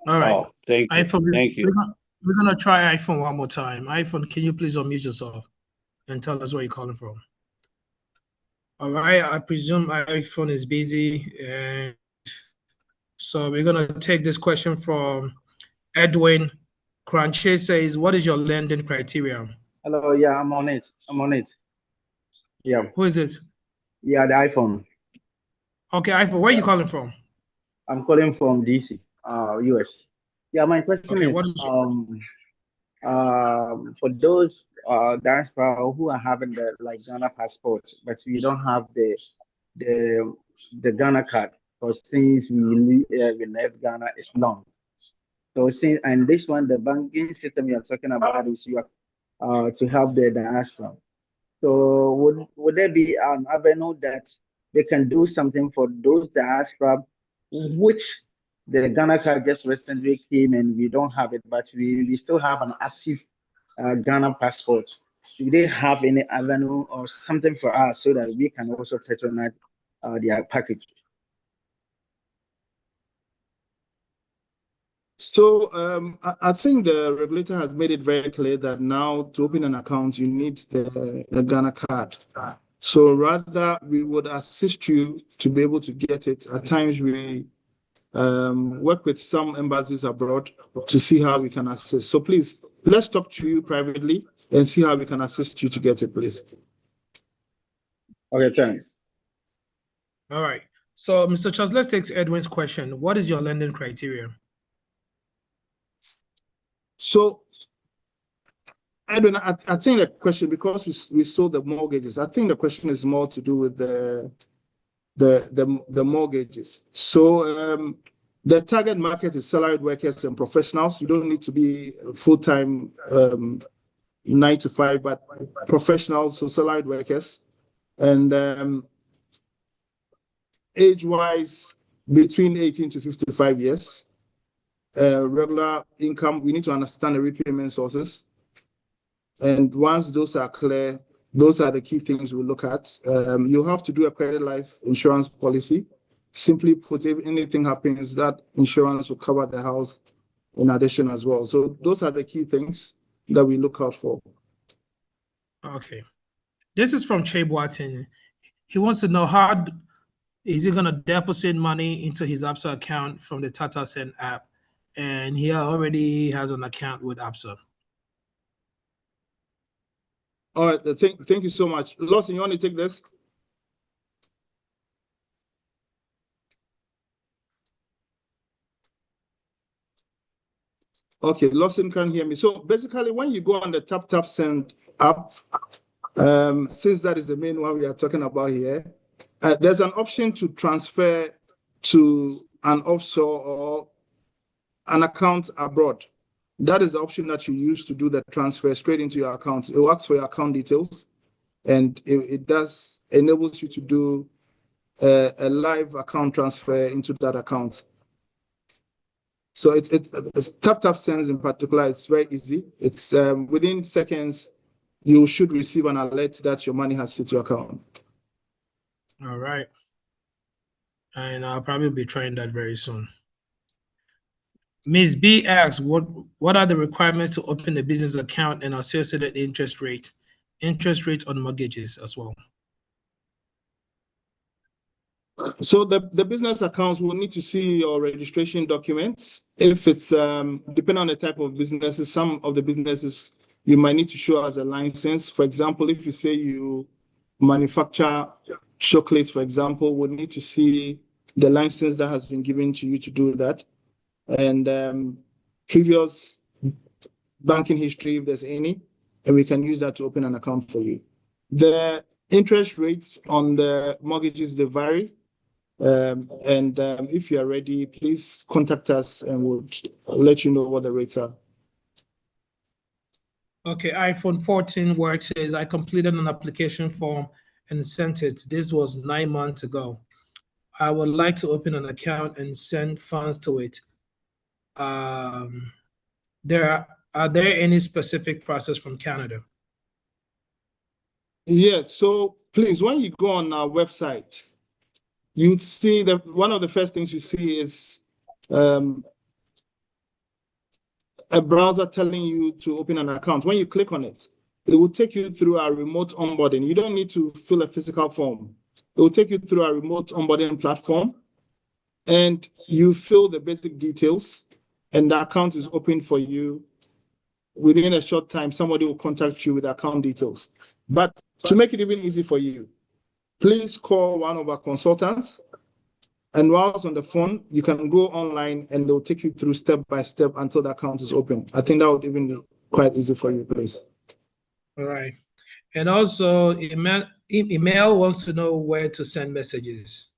All right. Oh, thank you. iPhone, Thank you. We're going to try iPhone one more time. iPhone, can you please unmute yourself and tell us where you're calling from? All right. I presume iPhone is busy. And so we're going to take this question from Edwin. Crunchy says, what is your lending criteria? Hello, yeah, I'm on it. Yeah. Who is this? Yeah, the iPhone. Okay, iPhone, where are you calling from? I'm calling from DC, US. Yeah, my question Okay, is, what is for those diaspora who are having the Ghana passport, but we don't have the Ghana card, because since we left Ghana, it's long. So and this one, the banking system you're talking about is to help the diaspora. So would there be an avenue that they can do something for those diaspora, which the Ghana card just recently came and we don't have it, but we still have an active Ghana passport? Do they have any avenue or something for us so that we can also patronize their package? So I think the regulator has made it very clear that now to open an account, you need the Ghana card. So rather, we would assist you to be able to get it. At times, we work with some embassies abroad to see how we can assist. So please, let's talk to you privately and see how we can assist you to get it, please. Okay, thanks. All right. So, Mr. Charles, let's take Edwin's question. What is your lending criteria? So, Edwin, I think the question, because we sold the mortgages, I think the question is more to do with the mortgages. So the target market is salaried workers and professionals. You don't need to be full-time 9 to 5, but professionals, so salaried workers. And age-wise, between 18 to 55 years. Regular income, we need to understand the repayment sources. And once those are clear, those are the key things we look at. You have to do a credit life insurance policy. Simply put, if anything happens, that insurance will cover the house in addition as well. So those are the key things that we look out for. Okay. This is from Che Boatin. He wants to know, how is he going to deposit money into his Absa account from the Tata Send app? And he already has an account with Absa. All right, thank you so much. Lawson, you want to take this? Okay, Lawson can hear me. So basically, when you go on the Tap Send app, since that is the main one we are talking about here, there's an option to transfer to an offshore or an account abroad. That is the option that you use to do the transfer straight into your account. It works for your account details, and it does enables you to do a live account transfer into that account. So it's Tap Send in particular. It's very easy. It's within seconds, you should receive an alert that your money has hit your account. All right. And I'll probably be trying that very soon. Ms. B asks, what are the requirements to open a business account and associated interest rate on mortgages as well? So the business accounts will need to see your registration documents. If it's depending on the type of businesses, some of the businesses you might need to show as a license. For example, if you say you manufacture chocolates, for example, we'll need to see the license that has been given to you to do that, and previous banking history if there's any, and we can use that to open an account for you. The interest rates on the mortgages, they vary. If you are ready, please contact us and we'll let you know what the rates are. Okay, iPhone 14 where it says, I completed an application form and sent it. This was 9 months ago. I would like to open an account and send funds to it. Are there any specific process from Canada? Yes, so please, when you go on our website, you'd see that one of the first things you see is a browser telling you to open an account. When you click on it, it will take you through our remote onboarding. You don't need to fill a physical form. It will take you through our remote onboarding platform, and you fill the basic details, and the account is open for you. Within a short time, somebody will contact you with account details. But to make it even easy for you, please call one of our consultants, and whilst on the phone, you can go online and they'll take you through step by step until the account is open. I think that would even be quite easy for you, please. All right. And also, email wants to know where to send messages.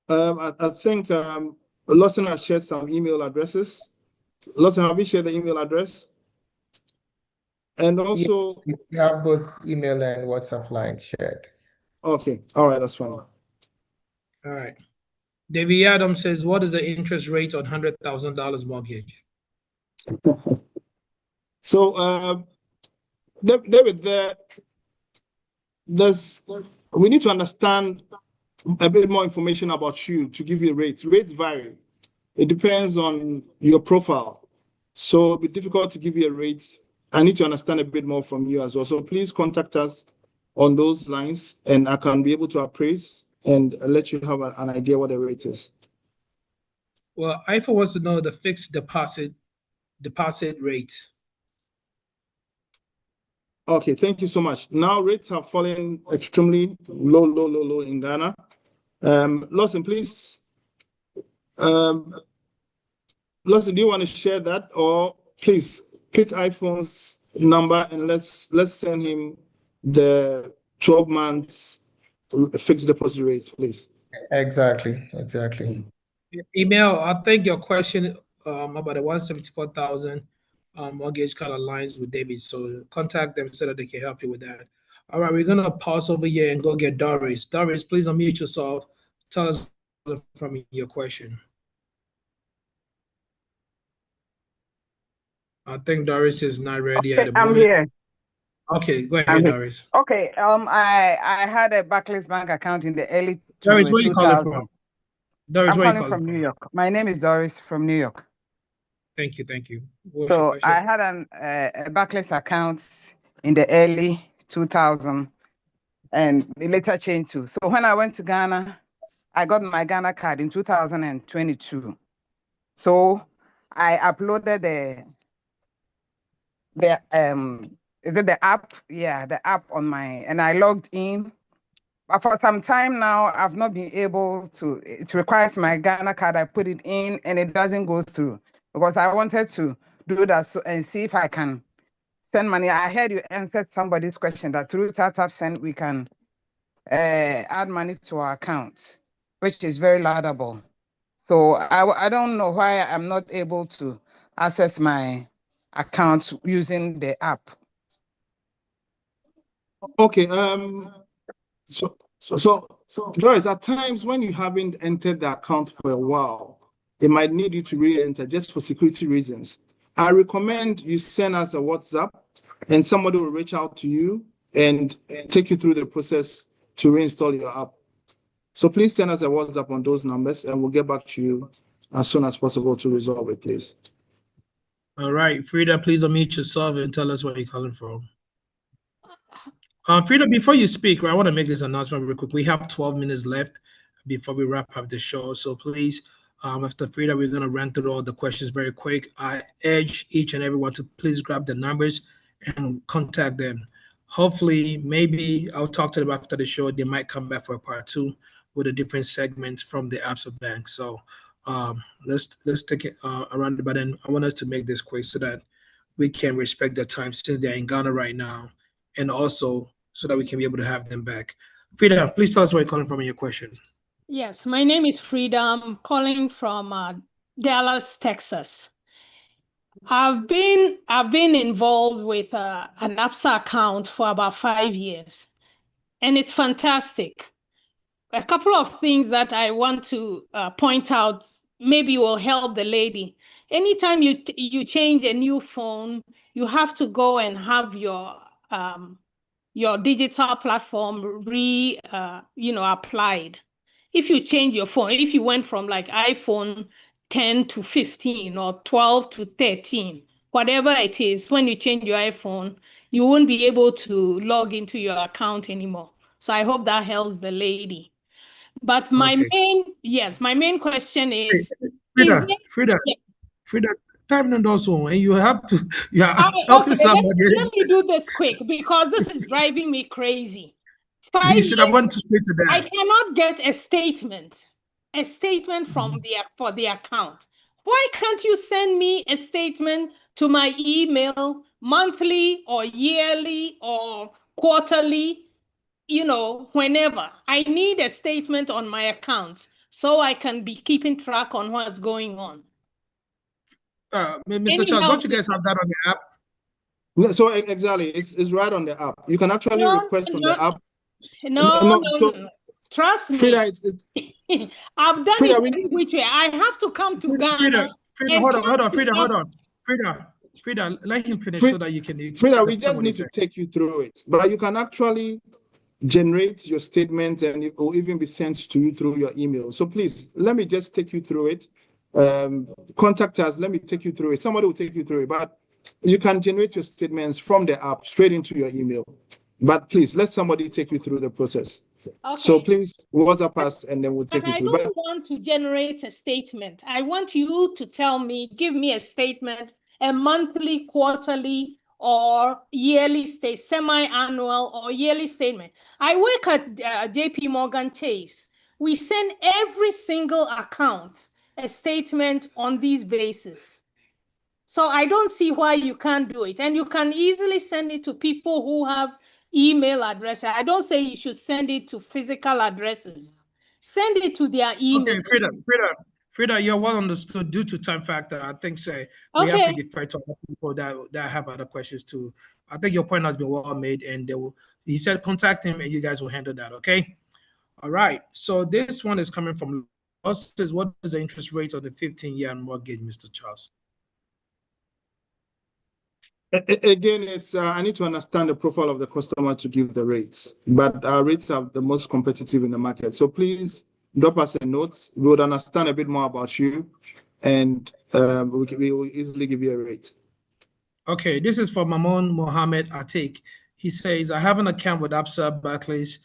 I think Lawson has shared some email addresses. Lawson, have you shared the email address? And also, we have both email and WhatsApp lines shared. Okay, all right, that's fine. All right. David Adam says, what is the interest rate on $100,000 mortgage? So, David, we need to understand a bit more information about you to give you rates. Rates vary. It depends on your profile. So it'll be difficult to give you a rate. I need to understand a bit more from you as well. So please contact us on those lines, and I can be able to appraise and let you have an idea what the rate is. Well, IFA wants to know the fixed deposit rate. Okay, thank you so much. Now rates have fallen extremely low in Ghana. Lawson, please. Lawson, do you want to share that, or please pick iPhone's number and let's send him the 12 months fixed deposit rates, please. Exactly. Email, I think your question about the 174,000 mortgage kind of aligns with David. So contact them so that they can help you with that. All right, we're gonna pause over here and go get Doris. Doris, please unmute yourself. Tell us from your question. I think Doris is not ready at the moment. I'm here. Okay, go ahead, Doris. Okay. I had a Barclays Bank account in the early Doris, where are you calling from? Doris, I'm where are you calling from from? New York. My name is Doris from New York. Thank you. What was your So question? I had a Barclays account in the early 2000, and it later changed to. So when I went to Ghana, I got my Ghana card in 2022. So I uploaded is it the app? Yeah, the app on and I logged in. But for some time now, I've not been able to. It requires my Ghana card. I put it in and it doesn't go through. because I wanted to do that and see if I can send money. I heard you answered somebody's question that through tap send we can add money to our account, which is very laudable. So I don't know why I'm not able to access my account using the app. Okay. So Doris, at times when you haven't entered the account for a while, it might need you to re-enter just for security reasons. I recommend you send us a WhatsApp and somebody will reach out to you and take you through the process to reinstall your app. So please send us a WhatsApp on those numbers and we'll get back to you as soon as possible to resolve it, please. All right, Frida, please unmute yourself and tell us where you're calling from. Frida, before you speak, I want to make this announcement real quick. We have 12 minutes left before we wrap up the show. So please, after Frida, we're going to run through all the questions very quick. I urge each and everyone to please grab the numbers and contact them. Hopefully, maybe I'll talk to them after the show. They might come back for a part 2 with a different segment from the Absa Bank. So let's take it around. But then I want us to make this quick so that we can respect their time since they're in Ghana right now, and also so that we can be able to have them back. Frida, please tell us where you're calling from and your question. Yes, my name is Frida. I'm calling from Dallas, Texas. I've been involved with an Absa account for about 5 years, and it's fantastic. A couple of things that I want to point out maybe will help the lady. Anytime you change a new phone, you have to go and have your digital platform applied. If you change your phone, if you went from like iPhone 10 to 15 or 12 to 13, whatever it is, when you change your iPhone, you won't be able to log into your account anymore. So I hope that helps the lady. But my main question is, Frida, time and also, and you have to, helping somebody. Let me do this quick because this is driving me crazy. You should have went straight to that. I cannot get a statement from for the account. Why can't you send me a statement to my email monthly or yearly or quarterly? Whenever I need a statement on my account so I can be keeping track on what's going on. Mr. Charles, don't you guys have that on the app? No, so exactly, it's right on the app. You can actually request on the app. No. Trust me. Frida, I've done it which way. I have to come to Ghana. Frida, hold on. Frida, let him finish so that you can. Frida, we just need to take you through it. But you can actually generate your statements and it will even be sent to you through your email. So please, let me just take you through it. Contact us, let me take you through it. Somebody will take you through it, but you can generate your statements from the app straight into your email. But please, let somebody take you through the process. Okay. So please WhatsApp us and then we'll take you through. I don't want to generate a statement. I want you to tell me, give me a statement, a monthly, quarterly, or yearly semi-annual or yearly statement. I work at JP Morgan Chase. We send every single account a statement on these bases. So I don't see why you can't do it. And you can easily send it to people who have email addresses. I don't say you should send it to physical addresses. Send it to their email. Okay, Frida, you're well understood. Due to time factor, I think we have to defer to other people that have other questions too. I think your point has been well made, and he said contact him, and you guys will handle that. Okay. All right. So this one is coming from LAWSON. What is the interest rate on the 15-year mortgage, Mr. Charles? Again, it's I need to understand the profile of the customer to give the rates, but our rates are the most competitive in the market. So please drop us a note. We would understand a bit more about you, and we will easily give you a rate. Okay, this is for Mamoun Mohammed Atik. He says, I have an account with Absa Barclays.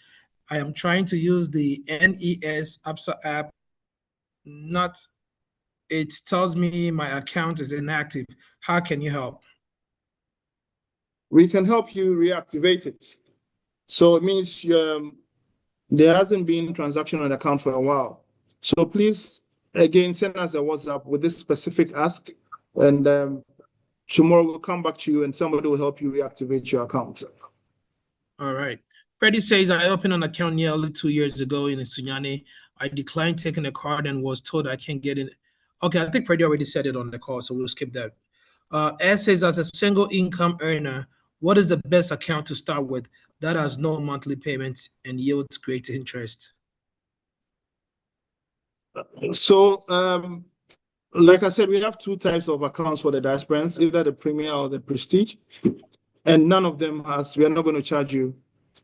I am trying to use the NES Absa app. It tells me my account is inactive. How can you help? We can help you reactivate it. So it means there hasn't been transaction on the account for a while. So please, again, send us a WhatsApp with this specific ask, And tomorrow we'll come back to you and somebody will help you reactivate your account. All right. Freddie says, I opened an account nearly 2 years ago in Sunyani. I declined taking a card and was told I can't get in. Okay, I think Freddie already said it on the call, so we'll skip that. S says, as a single income earner, what is the best account to start with that has no monthly payments and yields great interest? So, like I said, we have two types of accounts for the diasporans, either the Premier or the Prestige. And none of them we are not going to charge you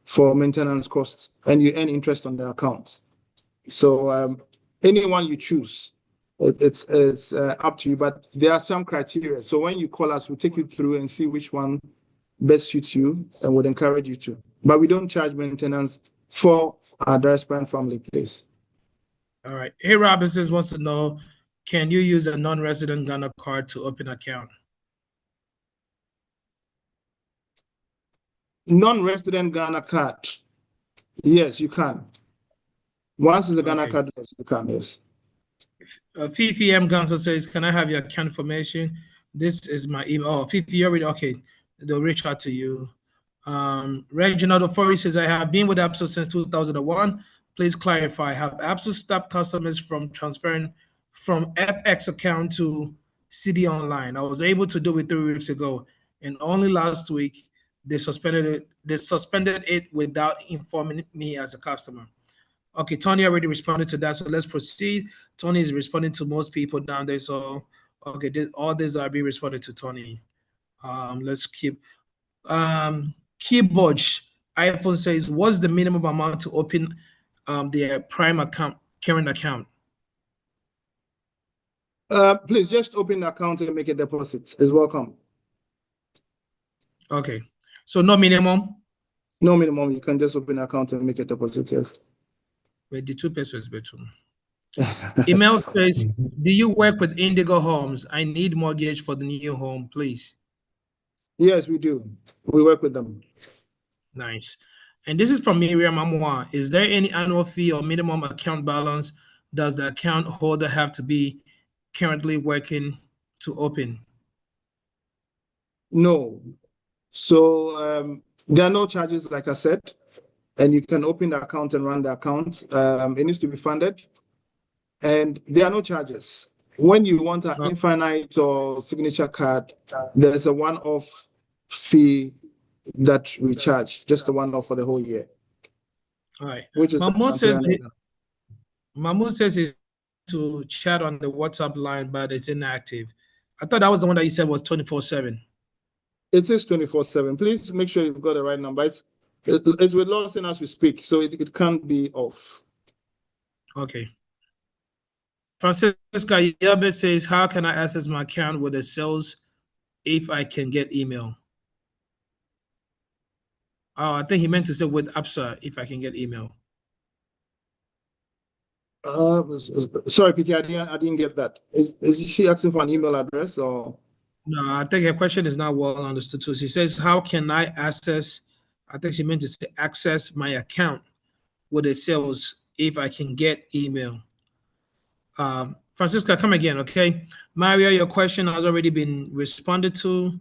for maintenance costs, and you earn interest on the account. So anyone you choose, it's up to you, but there are some criteria. So when you call us, we'll take you through and see which one best suits you and would encourage you to. But we don't charge maintenance for our diasporan family place. All right. Hey, Robinson wants to know, can you use a non-resident Ghana card to open an account? Non-resident Ghana card, yes, you can. Once it's a Ghana card, yes, you can, yes. Fifi M. Ganso says, can I have your account information? This is my email. Oh, Fifi, you already, okay. They'll reach out to you. Reginald OFORI says, I have been with Absa since 2001. Please clarify, have Absa stopped customers from transferring from FX account to CD Online? I was able to do it 3 weeks ago, and only last week they suspended it. They suspended it without informing me as a customer. Okay, Tony already responded to that, so let's proceed. Tony is responding to most people down there, so okay, all these are being responded to Tony. Let's keep. Keyboard iPhone says, what's the minimum amount to open their Prime account, current account? Please just open the account and make a deposit. It's welcome. Okay, so no minimum? No minimum. You can just open the account and make a deposit, yes. Wait, the 2 pesos better. Email says, do you work with Indigo Homes? I need mortgage for the new home, please. Yes, we do. We work with them. Nice. And this is from Miriam Amwa. Is there any annual fee or minimum account balance? Does the account holder have to be currently working to open? No. So there are no charges, like I said, and you can open the account and run the account. It needs to be funded, and there are no charges. When you want an infinite or signature card, there's a one-off fee that we charge, just the one-off for the whole year. All right. Which is Mahmoud says he's to chat on the WhatsApp line, but it's inactive. I thought that was the one that you said was 24/7. It is 24/7. Please make sure you've got the right number. It's with Lawson as we speak, so it can't be off. Okay. Francisca Yabe says, how can I access my account with the sales if I can get email? Oh, I think he meant to say with Absa if I can get email. Sorry, PT, I didn't get that. Is she asking for an email address or? No, I think her question is not well understood. So she says, how can I access, I think she meant to say access my account with the sales if I can get email. Francisca, come again, okay? Mario, your question has already been responded to.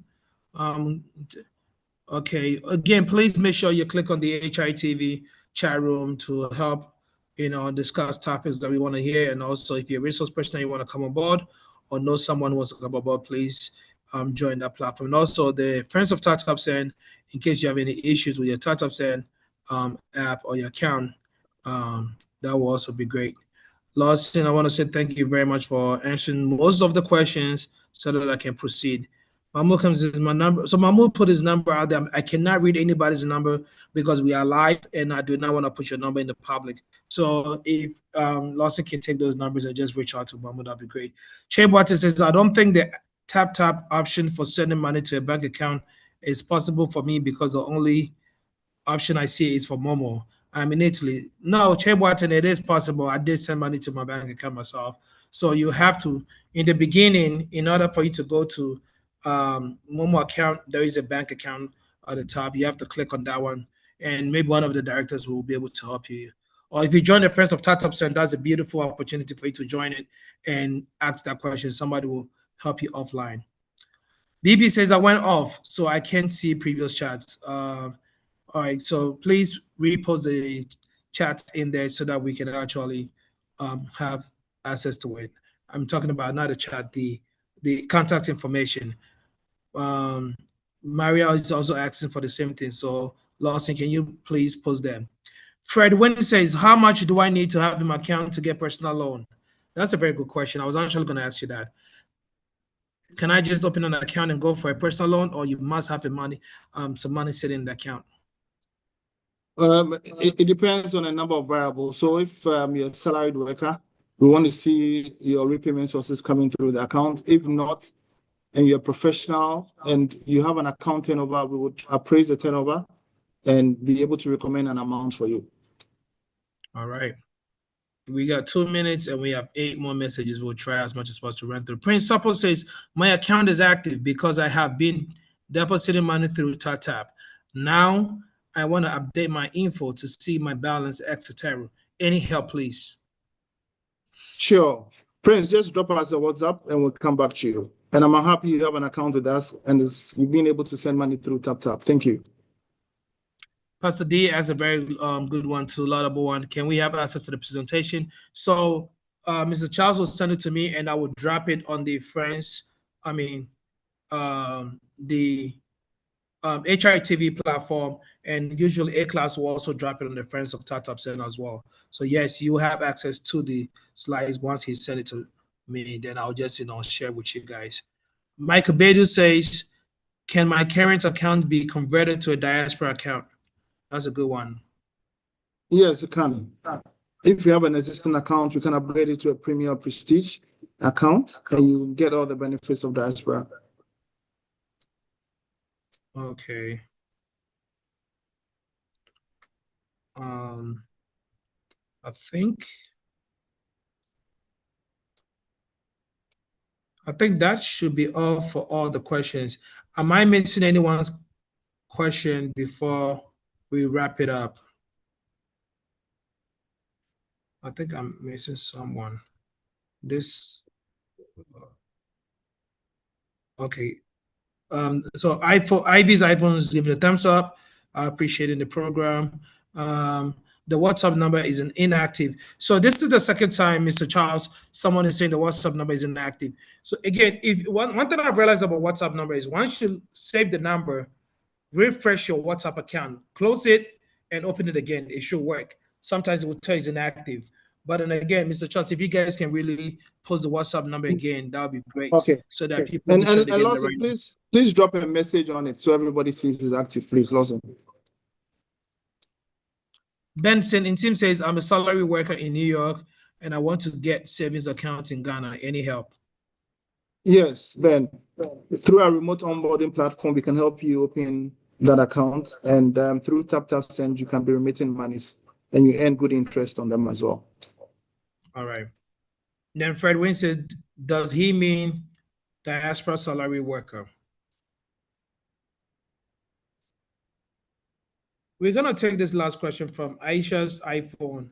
Okay, again, please make sure you click on the HITV chat room to help, discuss topics that we want to hear. And also, if you're a resource person and you want to come on board or know someone who wants to come on board, please join that platform. And also, the Friends of TapTapSend, in case you have any issues with your TapTapSend app or your account, that will also be great. Lawson, I want to say thank you very much for answering most of the questions so that I can proceed. Mahmoud comes is my number. So Mahmoud put his number out there. I cannot read anybody's number because we are live and I do not want to put your number in the public. So if Lawson can take those numbers and just reach out to Mahmoud, that'd be great. Che Watson says, I don't think the tap option for sending money to a bank account is possible for me because the only option I see is for Momo. I'm in Italy. No, Che Watson, it is possible. I did send money to my bank account myself. So you have to, in the beginning, in order for you to go to Momo account, there is a bank account at the top. You have to click on that one, and maybe one of the directors will be able to help you. Or if you join the Friends of TapTapSend, that's a beautiful opportunity for you to join it and ask that question. Somebody will help you offline. BB says I went off, so I can't see previous chats. All right, so please repost the chats in there so that we can actually have access to it. I'm talking about not the chat, the contact information. Maria is also asking for the same thing. So Lawson, can you please post them? Fred Wynn says, how much do I need to have in my account to get personal loan? That's a very good question. I was actually going to ask you that. Can I just open an account and go for a personal loan, or you must have some money sitting in the account? It depends on a number of variables. So if you're a salaried worker, we want to see your repayment sources coming through the account. If not, and you're professional and you have an account turnover, we would appraise the turnover and be able to recommend an amount for you. All right. We got 2 minutes and we have 8 more messages. We'll try as much as possible to run through. Prince Supple says, my account is active because I have been depositing money through TapTap. Now I want to update my info to see my balance, etc. Any help, please? Sure. Prince, just drop us a WhatsApp and we'll come back to you. And I'm happy you have an account with us and you've been able to send money through TapTap. Thank you. Pastor D asked a very good one too, laudable one. Can we have access to the presentation? So Mr. Charles will send it to me and I will drop it on the HRTV platform, and usually A-Class will also drop it on the Friends of TapTap Center as well. So yes, you have access to the slides once he sent it to me, then I'll just share with you guys. Michael Bedu says, can my current account be converted to a Diaspora account? That's a good one. Yes, you can. If you have an existing account, you can upgrade it to a Premier Prestige account and you get all the benefits of Diaspora. Okay. I think that should be all for all the questions. Am I missing anyone's question before we wrap it up? I think I'm missing someone. Okay. So Ivy's iPhone is giving a thumbs up. I appreciate the program. The WhatsApp number is inactive. So this is the second time, Mr. Charles, someone is saying the WhatsApp number is inactive. So again, if one thing I've realized about WhatsApp number is once you save the number, refresh your WhatsApp account, close it and open it again, it should work. Sometimes it will tell you it's inactive. But then again, Mr. Charles, if you guys can really post the WhatsApp number again, that would be great. Okay. So that people and Lawson, please drop a message on it so everybody sees it's active, please, Lawson. Benson in Tim says, I'm a salary worker in New York and I want to get savings account in Ghana. Any help? Yes, Ben. Through our remote onboarding platform, we can help you open that account, and through TapTap Send, you can be remitting monies and you earn good interest on them as well. All right. Then Fred Wynn says, does he mean diaspora salary worker? We're going to take this last question from Aisha's iPhone.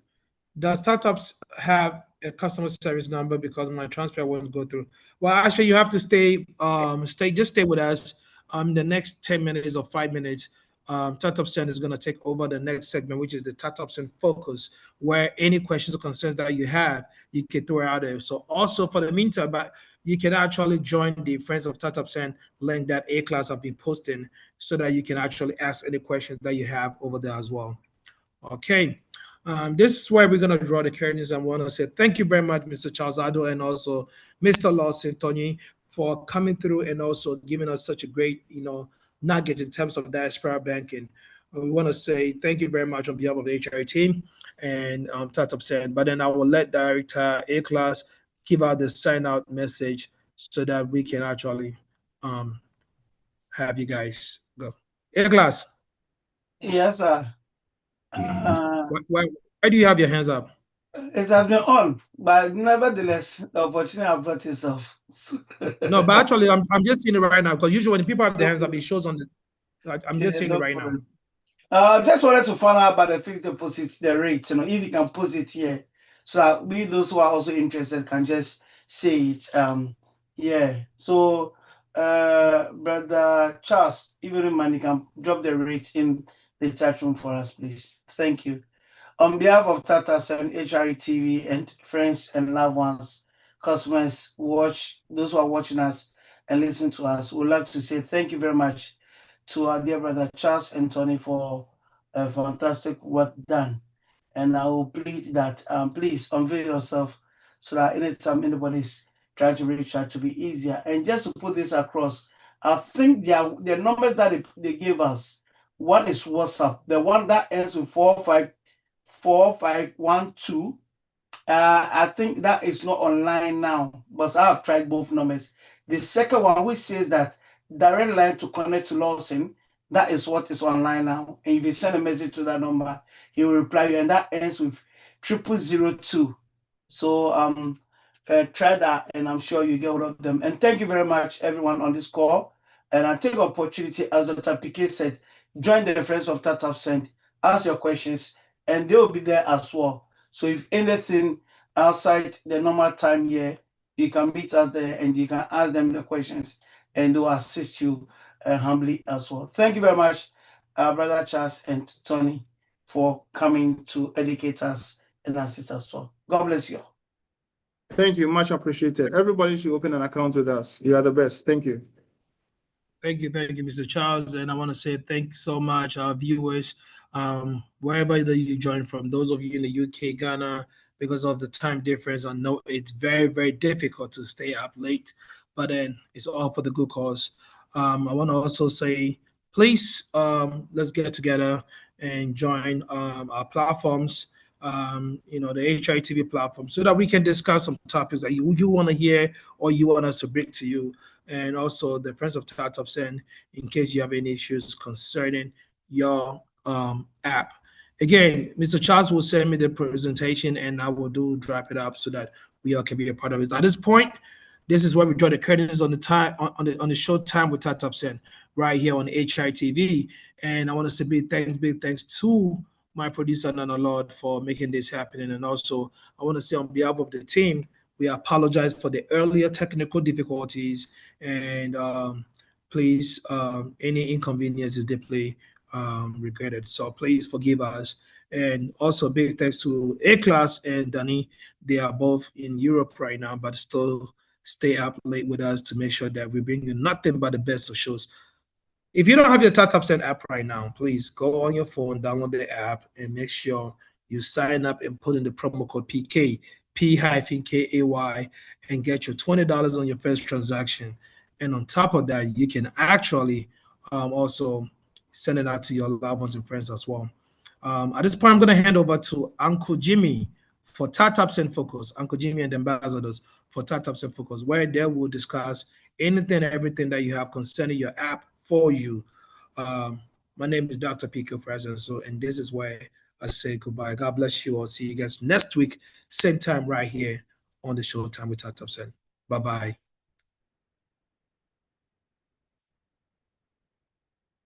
Does startups have a customer service number because my transfer won't go through? Well, actually, you have to stay with us. The next 10 minutes or 5 minutes, TapTap Send is going to take over the next segment, which is the TapTap Send Focus, where any questions or concerns that you have, you can throw out there. So also for the meantime, but you can actually join the Friends of TapTap Send link that A-Class have been posting so that you can actually ask any questions that you have over there as well. Okay. This is where we're going to draw the curtains. I want to say thank you very much, Mr. Charles ADDO, and also Mr. Lawson TORNYI, for coming through and also giving us such a great, nugget in terms of diaspora banking. We want to say thank you very much on behalf of the HR team and TapTap Send. But then I will let Director A-Class give out the sign out message so that we can actually have you guys go. A-Class. Yes, sir. Why do you have your hands up? It has been on, but nevertheless, the opportunity has brought itself. No, but actually, I'm just seeing it right now because usually when people have their hands up, it shows on the. I'm just seeing it right now. Just wanted to find out about the fixed deposit, the rate. If you can post it here, so that we those who are also interested can just see it. Yeah. So, Brother Charles, even man, you can drop the rate in the chat room for us, please. Thank you. On behalf of Tata 7 HRE TV and friends and loved ones, customers, those who are watching us and listening to us, we'd like to say thank you very much to our dear brother Charles and Tony for a fantastic work done. And I will plead that please unveil yourself so that anytime anybody's trying to reach out to be easier. And just to put this across, I think the numbers that they gave us, one is WhatsApp, the one that ends with 4512. I think that is not online now, but I have tried both numbers. The second one, which says that direct line to connect to LAWSON, that is what is online now. And if you send a message to that number, he will reply you, and that ends with 0002. So try that, and I'm sure you get all of them. And thank you very much, everyone on this call. And I take the opportunity, as Dr. Piquet said, join the friends of Tata Send, ask your questions, and they will be there as well. So if anything outside the normal time here, you can meet us there and you can ask them the questions, and they'll assist you humbly as well. Thank you very much, Brother Charles and Tony, for coming to educate us and assist us all. God bless you. Thank you. Much appreciated. Everybody should open an account with us. You are the best. Thank you. Thank you, Mr. Charles. And I want to say thanks so much, our viewers, wherever you join from. Those of you in the UK, Ghana, because of the time difference, I know it's very, very difficult to stay up late, but then it's all for the good cause. I want to also say, please, let's get together and join our platforms. The HRE TV platform, so that we can discuss some topics that you want to hear or you want us to bring to you. And also the friends of Tata Send, in case you have any issues concerning your app. Again, Mr. Charles will send me the presentation and I will wrap it up so that we all can be a part of it. At this point, this is where we draw the curtains on the time on the show time with Tata Send right here on HRE TV. And I want to say big thanks to my producer Nana Lord for making this happen. And also I want to say on behalf of the team, we apologize for the earlier technical difficulties, and please, any inconvenience is deeply regretted. So please forgive us. And also big thanks to A-Class and Danny. They are both in Europe right now, but still stay up late with us to make sure that we bring you nothing but the best of shows. If you don't have your Tata Send app right now, please go on your phone, download the app, and make sure you sign up and put in the promo code PK, P-KAY, and get your $20 on your first transaction. And on top of that, you can actually also send it out to your loved ones and friends as well. At this point, I'm going to hand over to Uncle Jimmy for Tata Send Focus, Uncle Jimmy and the ambassadors for Tata Send Focus, where they will discuss anything and everything that you have concerning your app for you. My name is Dr. Pico Frazenso, and this is where I say goodbye. God bless you all. See you guys next week, same time right here on the show time with Tata Send. Bye-bye.